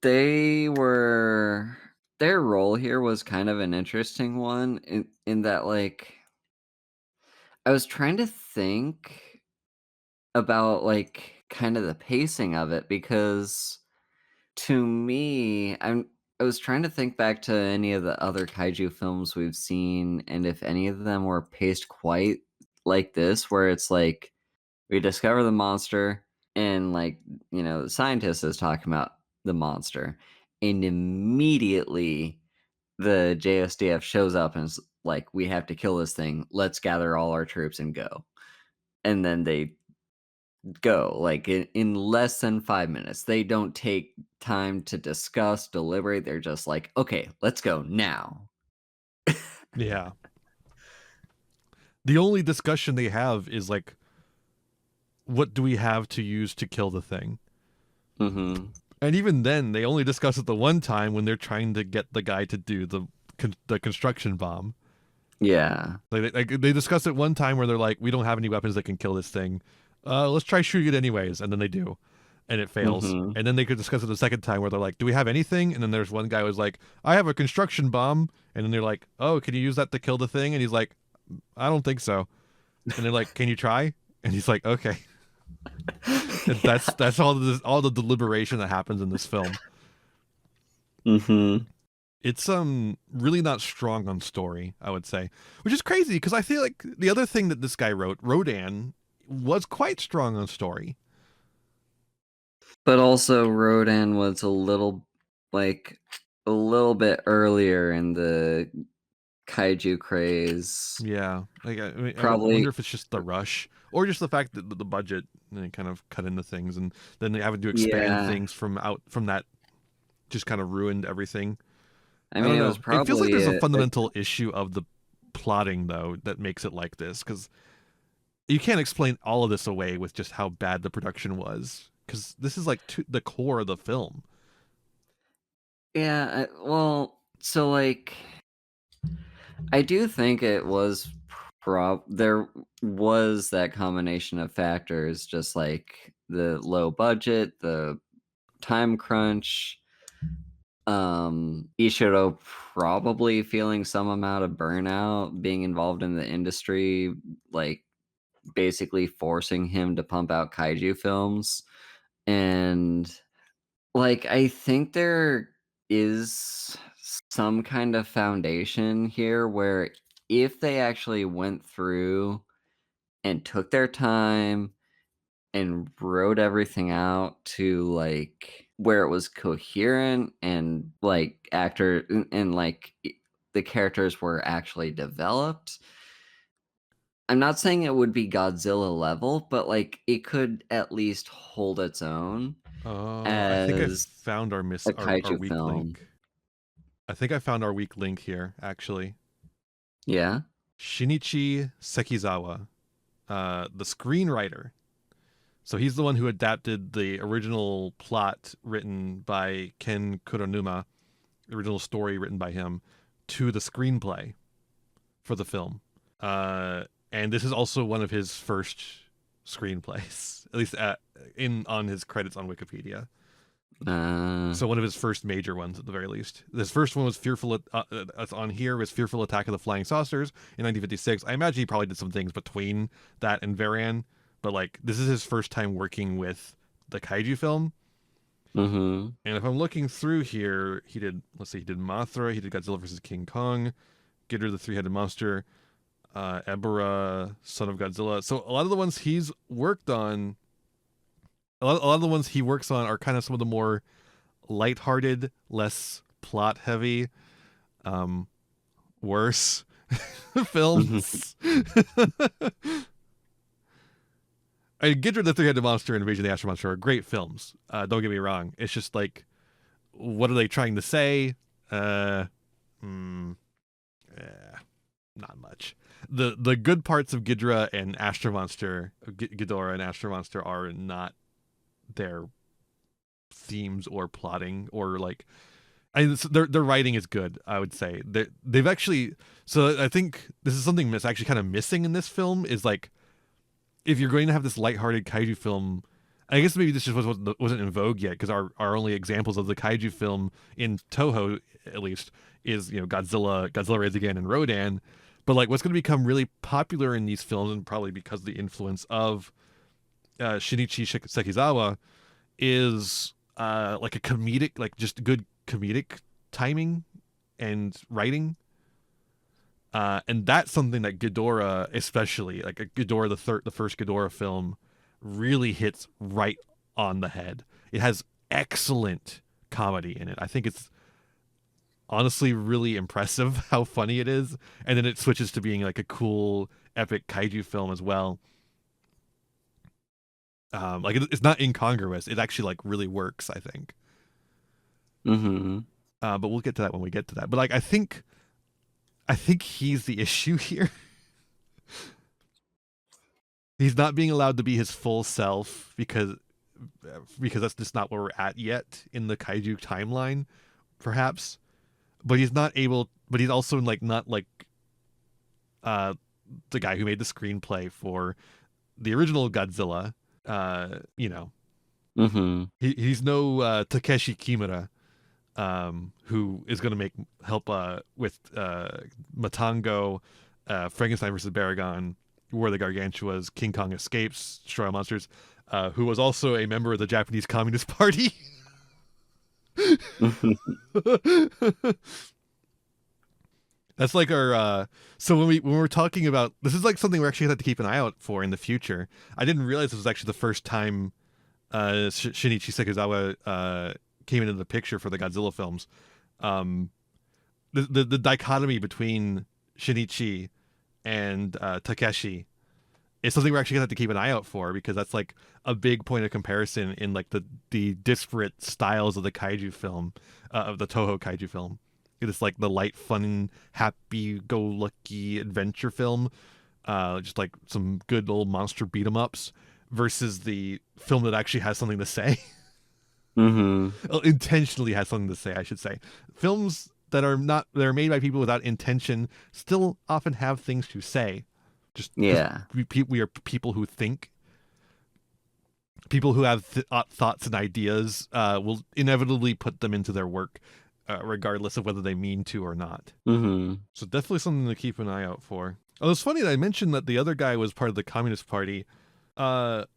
they were their role here was kind of an interesting one in that like I was trying to think about like kind of the pacing of it, because to me, I was trying to think back to any of the other kaiju films we've seen, and if any of them were paced quite like this, where it's like we discover the monster, and like, the scientist is talking about the monster, and immediately the JSDF shows up and is like, we have to kill this thing. Let's gather all our troops and go. And then they go like in less than 5 minutes. They don't take time to discuss, deliberate. They're just like, okay, let's go now. Yeah. The only discussion they have is like, what do we have to use to kill the thing? Mm-hmm. And even then, they only discuss it the one time when they're trying to get the guy to do the construction bomb. Yeah. They discuss it one time where they're like, we don't have any weapons that can kill this thing. Let's try shooting it anyways. And then they do. And it fails. Mm-hmm. And then they could discuss it the second time where they're like, do we have anything? And then there's one guy who's like, I have a construction bomb. And then they're like, oh, can you use that to kill the thing? And he's like, I don't think so. And they're like, can you try? And he's like, okay. And that's all the deliberation that happens in this film. Mm-hmm. It's really not strong on story, I would say, which is crazy because I feel like the other thing that this guy wrote, Rodan, was quite strong on story. But also Rodan was a little bit earlier in the kaiju craze. Yeah, like I Probably, wonder if it's just the rush or just the fact that the budget, they kind of cut into things, and then they having to expand yeah. things from that just kind of ruined everything. I I mean, don't it know. was It feels like probably there's a fundamental issue of the plotting though that makes it like this, because you can't explain all of this away with just how bad the production was, because this is like the core of the film. yeah. Well, so like, I do think it was there was that combination of factors, just like the low budget, the time crunch, Ishiro probably feeling some amount of burnout, being involved in the industry, like basically forcing him to pump out kaiju films. And like, I think there is some kind of foundation here where if they actually went through and took their time and wrote everything out to like where it was coherent, and like and like the characters were actually developed. I'm not saying it would be Godzilla level, but like it could at least hold its own I think I as found our a our kaiju weak film. link. I think I found our weak link here, actually. Yeah. Shinichi Sekizawa, the screenwriter. So he's the one who adapted the original plot written by Ken Kuronuma, the original story written by him, to the screenplay for the film. And this is also one of his first screenplays, at least on his credits on Wikipedia. So one of his first major ones, at the very least. His first one was on here was Fearful Attack of the Flying Saucers in 1956. I imagine he probably did some things between that and Varan, but like this is his first time working with the kaiju film. Mm-hmm. And if I'm looking through here, he did Mothra, he did Godzilla vs. King Kong, Ghidorah the Three-Headed Monster, Ebirah, Son of Godzilla. So a lot of the ones he's worked on, a lot of the ones he works on are kind of some of the more lighthearted, less plot-heavy, worse films. Ghidorah the Three-Headed Monster and Invasion of the Astro Monster are great films. Don't get me wrong. It's just like, what are they trying to say? Not much. The good parts of Ghidorah and Astro Monster, Ghidorah and Astro Monster, are not their themes or plotting or like. Their writing is good, I would say. They've actually. So I think this is something that's actually kind of missing in this film is like, if you're going to have this lighthearted kaiju film, I guess maybe this just wasn't in vogue yet, because our only examples of the kaiju film in Toho, at least, is Godzilla Raids Again, and Rodan. But like, what's going to become really popular in these films, and probably because of the influence of Shinichi Sekizawa is like a comedic, like just good comedic timing and writing. And that's something that Ghidorah, especially like Ghidorah the first Ghidorah film, really hits right on the head. It has excellent comedy in it. I think it's honestly really impressive how funny it is, and then it switches to being like a cool epic kaiju film as well. Like it's not incongruous. It actually like really works, I think. Mm-hmm. But we'll get to that when we get to that. But like I think he's the issue here. He's not being allowed to be his full self because that's just not where we're at yet in the kaiju timeline, perhaps. But he's not able. But he's also like not like uh the guy who made the screenplay for the original Godzilla. You know, Mm-hmm. he's no Takeshi Kimura, who is going to help with Matango, Frankenstein versus Baragon, War of the Gargantuas, King Kong Escapes, Destroy All Monsters, who was also a member of the Japanese Communist Party. That's like our so when we're talking about this is like something we're actually gonna have to keep an eye out for in the future. I didn't realize this was actually the first time Shinichi Sekizawa came into the picture for the Godzilla films. Um, the dichotomy between Shinichi and Takeshi is something we're actually gonna have to keep an eye out for because that's like a big point of comparison in like the disparate styles of the kaiju film of the Toho kaiju film. It's like the light, fun, happy-go-lucky adventure film, just like some good old monster beat 'em ups, versus the film that actually has something to say. Mm-hmm. Intentionally has something to say, I should say. Films that are made by people without intention still often have things to say. Just because Yeah. we are people who think, people who have thoughts and ideas will inevitably put them into their work, regardless of whether they mean to or not. Mm-hmm. So definitely something to keep an eye out for. Oh, it's funny that I mentioned that the other guy was part of the Communist Party. Shinichi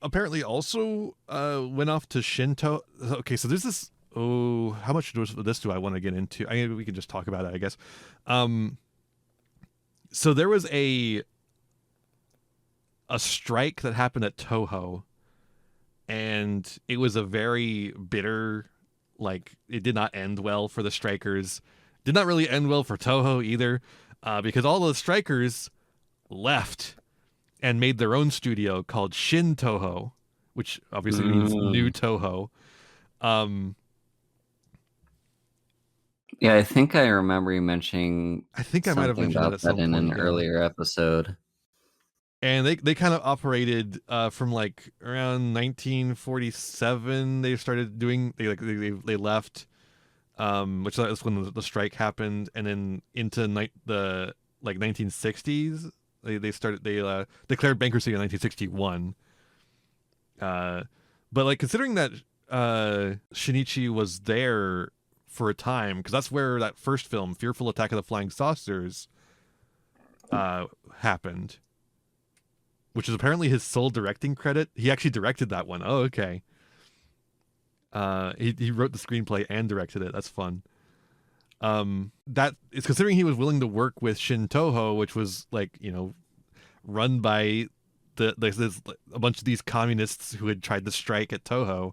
apparently also went off to Shinto. Okay, so there's this. Oh, how much of this do I want to get into? We can just talk about it, I guess. So there was a strike that happened at Toho, and it was a very bitter. Like it did not end well for the strikers. Did not really end well for Toho either, because all the strikers left and made their own studio called Shin Toho, which obviously means new Toho. Yeah, I think I remember you mentioning I think I might have mentioned that at some in point. an earlier episode. And they kind of operated from like around 1947. They started doing they left, which that's when the strike happened, and then into the like 1960s they started they declared bankruptcy in 1961. But like considering that Shinichi was there for a time, because that's where that first film, Fearful Attack of the Flying Saucers, happened, which is apparently his sole directing credit. He actually directed that one. Oh, okay. He wrote the screenplay and directed it. That's fun. That is considering he was willing to work with Shin Toho, which was like, you know, run by this a bunch of these communists who had tried to strike at Toho.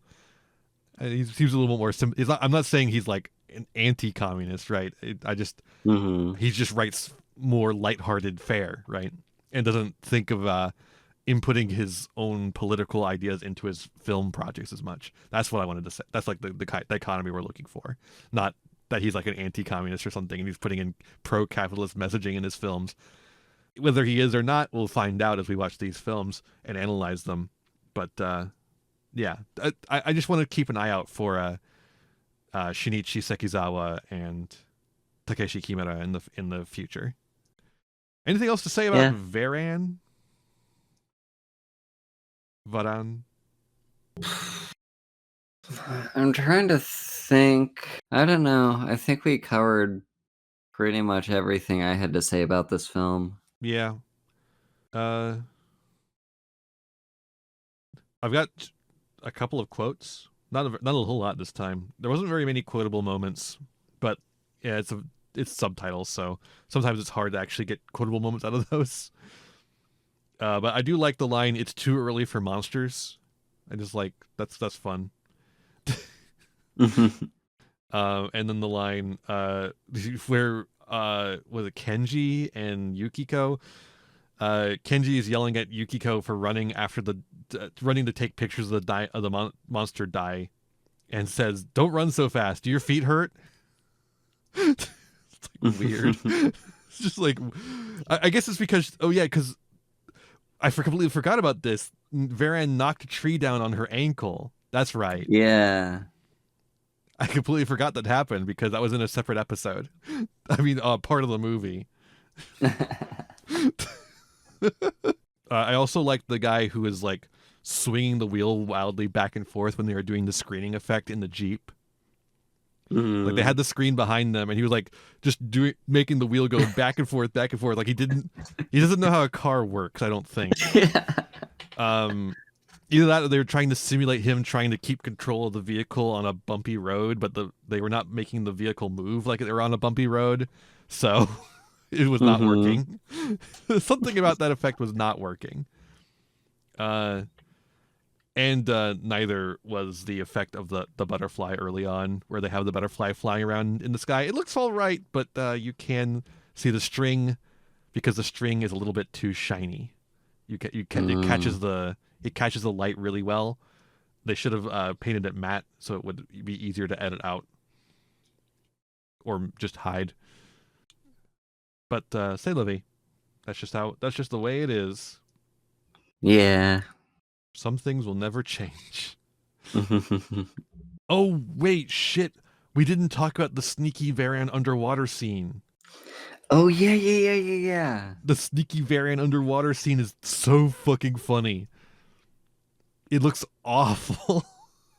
He seems a little bit more. I'm not saying he's like an anti-communist, right? He just writes more lighthearted fare, right? And doesn't think of inputting his own political ideas into his film projects as much. That's what I wanted to say. That's like the dichotomy we're looking for. Not that he's like an anti-communist or something and he's putting in pro-capitalist messaging in his films. Whether he is or not, we'll find out as we watch these films and analyze them. But yeah, I just want to keep an eye out for Shinichi Sekizawa and Takeshi Kimura in the future. Anything else to say about Varan? Varan? I'm trying to think. I don't know. I think we covered pretty much everything I had to say about this film. Yeah. I've got a couple of quotes. Not a whole lot this time. There wasn't very many quotable moments, but yeah, it's subtitles, so sometimes it's hard to actually get quotable moments out of those. But I do like the line, "It's too early for monsters." I just like that's fun. And then the line where was it Kenji and Yukiko? Kenji is yelling at Yukiko for running after running to take pictures of the monster die, and says, "Don't run so fast. Do your feet hurt?" It's like weird. It's just like, I guess it's because because I completely forgot about this. Varan knocked a tree down on her ankle. That's right. Yeah. I completely forgot that happened because that was in a separate episode. I mean, part of the movie. I also liked the guy who was like swinging the wheel wildly back and forth when they were doing the screening effect in the Jeep. Like they had the screen behind them, and he was like just making the wheel go back and forth, back and forth. Like he doesn't know how a car works. I don't think. Either that, or they were trying to simulate him trying to keep control of the vehicle on a bumpy road, but they were not making the vehicle move like they were on a bumpy road, so it was not working. Something about that effect was not working. And neither was the effect of the butterfly early on, where they have the butterfly flying around in the sky. It looks all right, but you can see the string, because the string is a little bit too shiny. It catches the light really well. They should have painted it matte so it would be easier to edit out or just hide. But say Livy, that's just the way it is. Yeah. Some things will never change. Oh, wait, shit. We didn't talk about the sneaky Varan underwater scene. Oh, yeah. The sneaky Varan underwater scene is so fucking funny. It looks awful.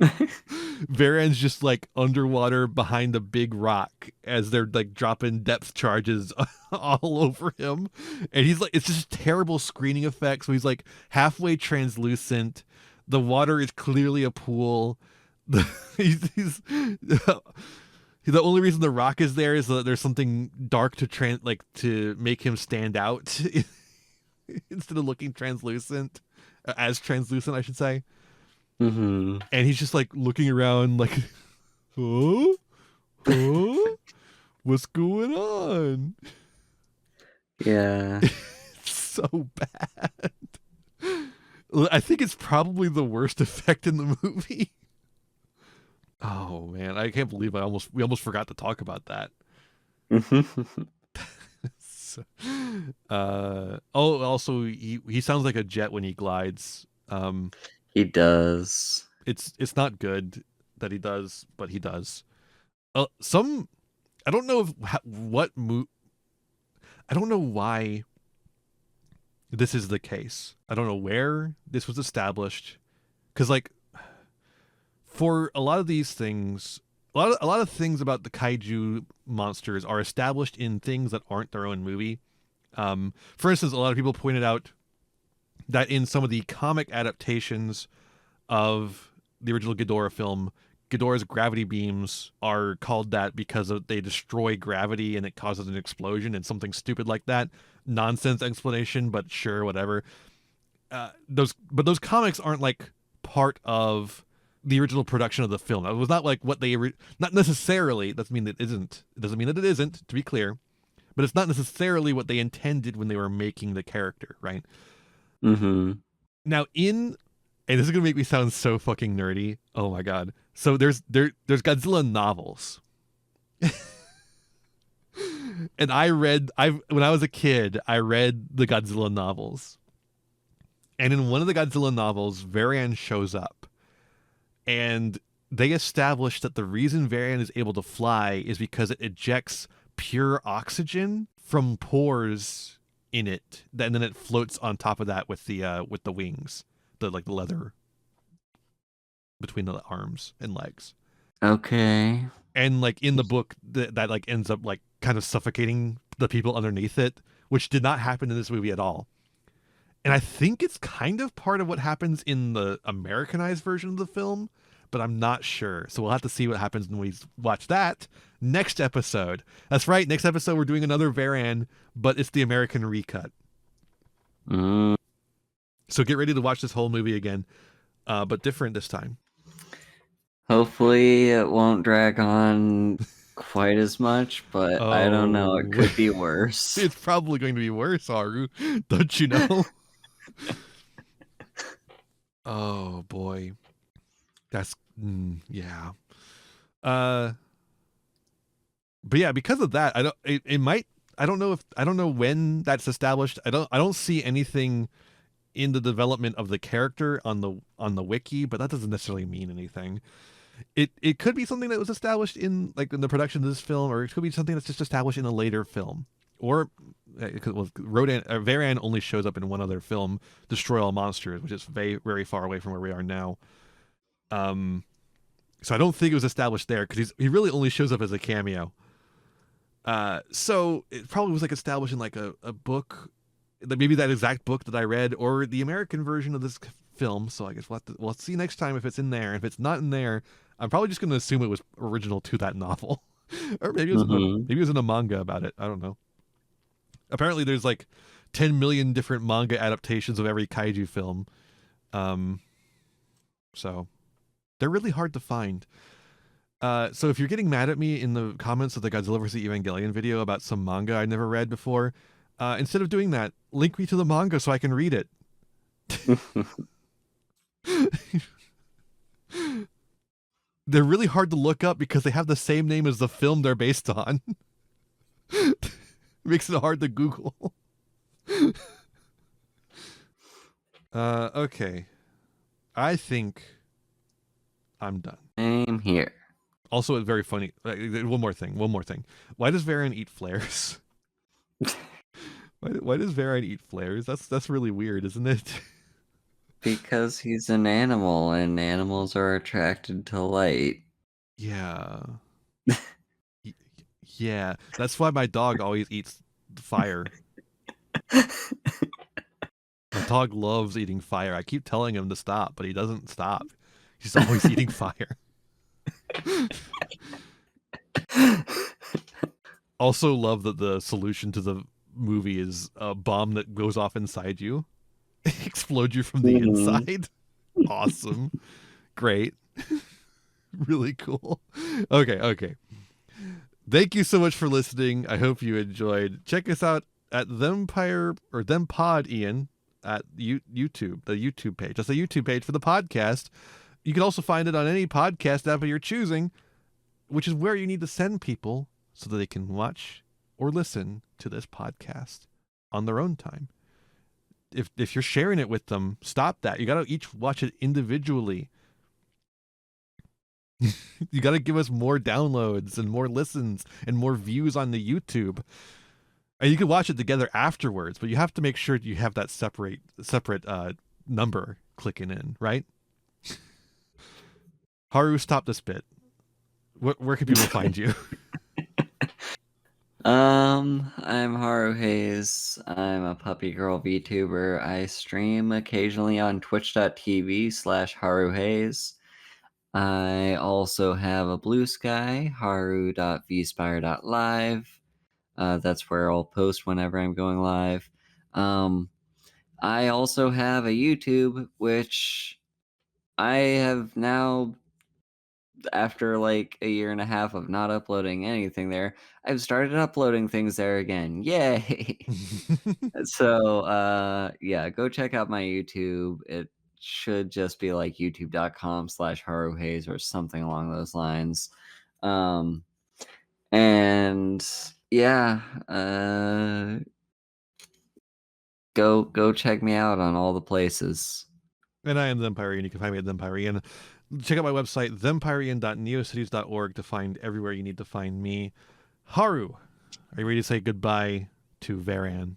Varan's just like underwater behind a big rock as they're like dropping depth charges all over him, and he's like, it's just terrible screening effects. So he's like halfway translucent. The water is clearly a pool. He's the only reason the rock is there is that there's something dark to make him stand out instead of looking translucent, as translucent, I should say. And he's just like looking around like, huh? What's going on? Yeah. It's so bad. I think it's probably the worst effect in the movie. Oh man, I can't believe we almost forgot to talk about that. So, also he sounds like a jet when he glides. He does. It's not good that he does, but he does. I don't know I don't know why this is the case. I don't know where this was established, because like for a lot of these things, a lot of things about the kaiju monsters are established in things that aren't their own movie. For instance, a lot of people pointed out that in some of the comic adaptations of the original Ghidorah film, Ghidorah's gravity beams are called that because they destroy gravity and it causes an explosion and something stupid like that. Nonsense explanation, but sure, whatever. Those comics aren't like part of the original production of the film. It was not like what they not necessarily. It doesn't mean that it isn't. To be clear, but it's not necessarily what they intended when they were making the character, right? Now and this is gonna make me sound so fucking nerdy. Oh my god! So there's Godzilla novels, and when I was a kid, I read the Godzilla novels, and in one of the Godzilla novels, Varan shows up, and they established that the reason Varan is able to fly is because it ejects pure oxygen from pores in it, and then it floats on top of that with the wings, the leather between the arms and legs. Okay. And like in the book, that like ends up like kind of suffocating the people underneath it, which did not happen in this movie at all. And I think it's kind of part of what happens in the Americanized version of the film, but I'm not sure. So we'll have to see what happens when we watch that next episode. That's right. Next episode, we're doing another Varan, but it's the American recut. So get ready to watch this whole movie again, but different this time. Hopefully it won't drag on quite as much, but I don't know. It could be worse. It's probably going to be worse, Haru. Don't you know? Oh boy, that's yeah. But yeah, because of that, I don't. It might. I don't know when that's established. I don't see anything in the development of the character on the wiki, but that doesn't necessarily mean anything. It could be something that was established in the production of this film, or it could be something that's just established in a later film. Or Varan only shows up in one other film, Destroy All Monsters, which is very, very far away from where we are now. So I don't think it was established there, because he really only shows up as a cameo. So it probably was established in a book, maybe that exact book that I read, or the American version of this film. So I guess we'll see next time if it's in there. If it's not in there, I'm probably just going to assume it was original to that novel, or maybe it was in a manga about it. I don't know. Apparently, there's 10 million different manga adaptations of every kaiju film. So they're really hard to find. So if you're getting mad at me in the comments of the Godzilla vs. Evangelion video about some manga I never read before, instead of doing that, link me to the manga so I can read it. They're really hard to look up because they have the same name as the film they're based on. Makes it hard to Google. Okay. I think I'm done. I'm here. Also, it's very funny. One more thing. Why does Varan eat flares? Why does Varan eat flares? That's really weird, isn't it? Because he's an animal, and animals are attracted to light. Yeah. Yeah. That's why my dog always eats fire. My dog loves eating fire. I keep telling him to stop, but he doesn't stop. He's always eating fire. Also love that the solution to the movie is a bomb that goes off inside you. Explode you from the inside. Awesome. Great. Really cool. Okay. Thank you so much for listening. I hope you enjoyed. Check us out at Thempod Ian at YouTube, the YouTube page. That's the YouTube page for the podcast. You can also find it on any podcast app of your choosing, which is where you need to send people so that they can watch or listen to this podcast on their own time. If you're sharing it with them, stop that. You got to each watch it individually. You got to give us more downloads and more listens and more views on the YouTube. And you can watch it together afterwards, but you have to make sure you have that separate number clicking in, right? Haru, stop this bit. Where can people find you? I'm Haru Hayes. I'm a puppy girl VTuber. I stream occasionally on twitch.tv/Haru Hayes. I also have a Blue Sky, haru.vspire.live. That's where I'll post whenever I'm going live. I also have a YouTube, which I have now, after a year and a half of not uploading anything there, I've started uploading things there again. Yay! So, yeah, go check out my YouTube. It should just be youtube.com/Haru Hayes or something along those lines. And yeah, go check me out on all the places. And I am Thempyrean. You can find me at Thempyrean. Check out my website, thempyrean.neocities.org, to find everywhere you need to find me. Haru, are you ready to say goodbye to Varan?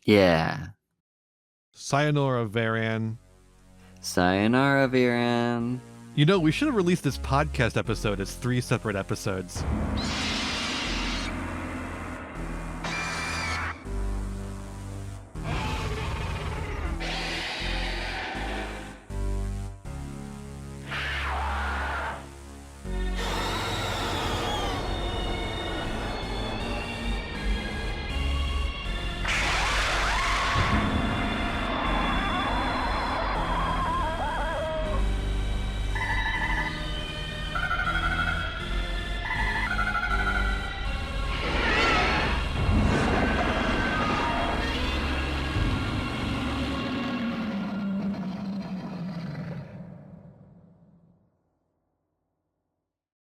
Yeah. Sayonara, Varan. Sayonara, Varan. You know, we should have released this podcast episode as 3 separate episodes.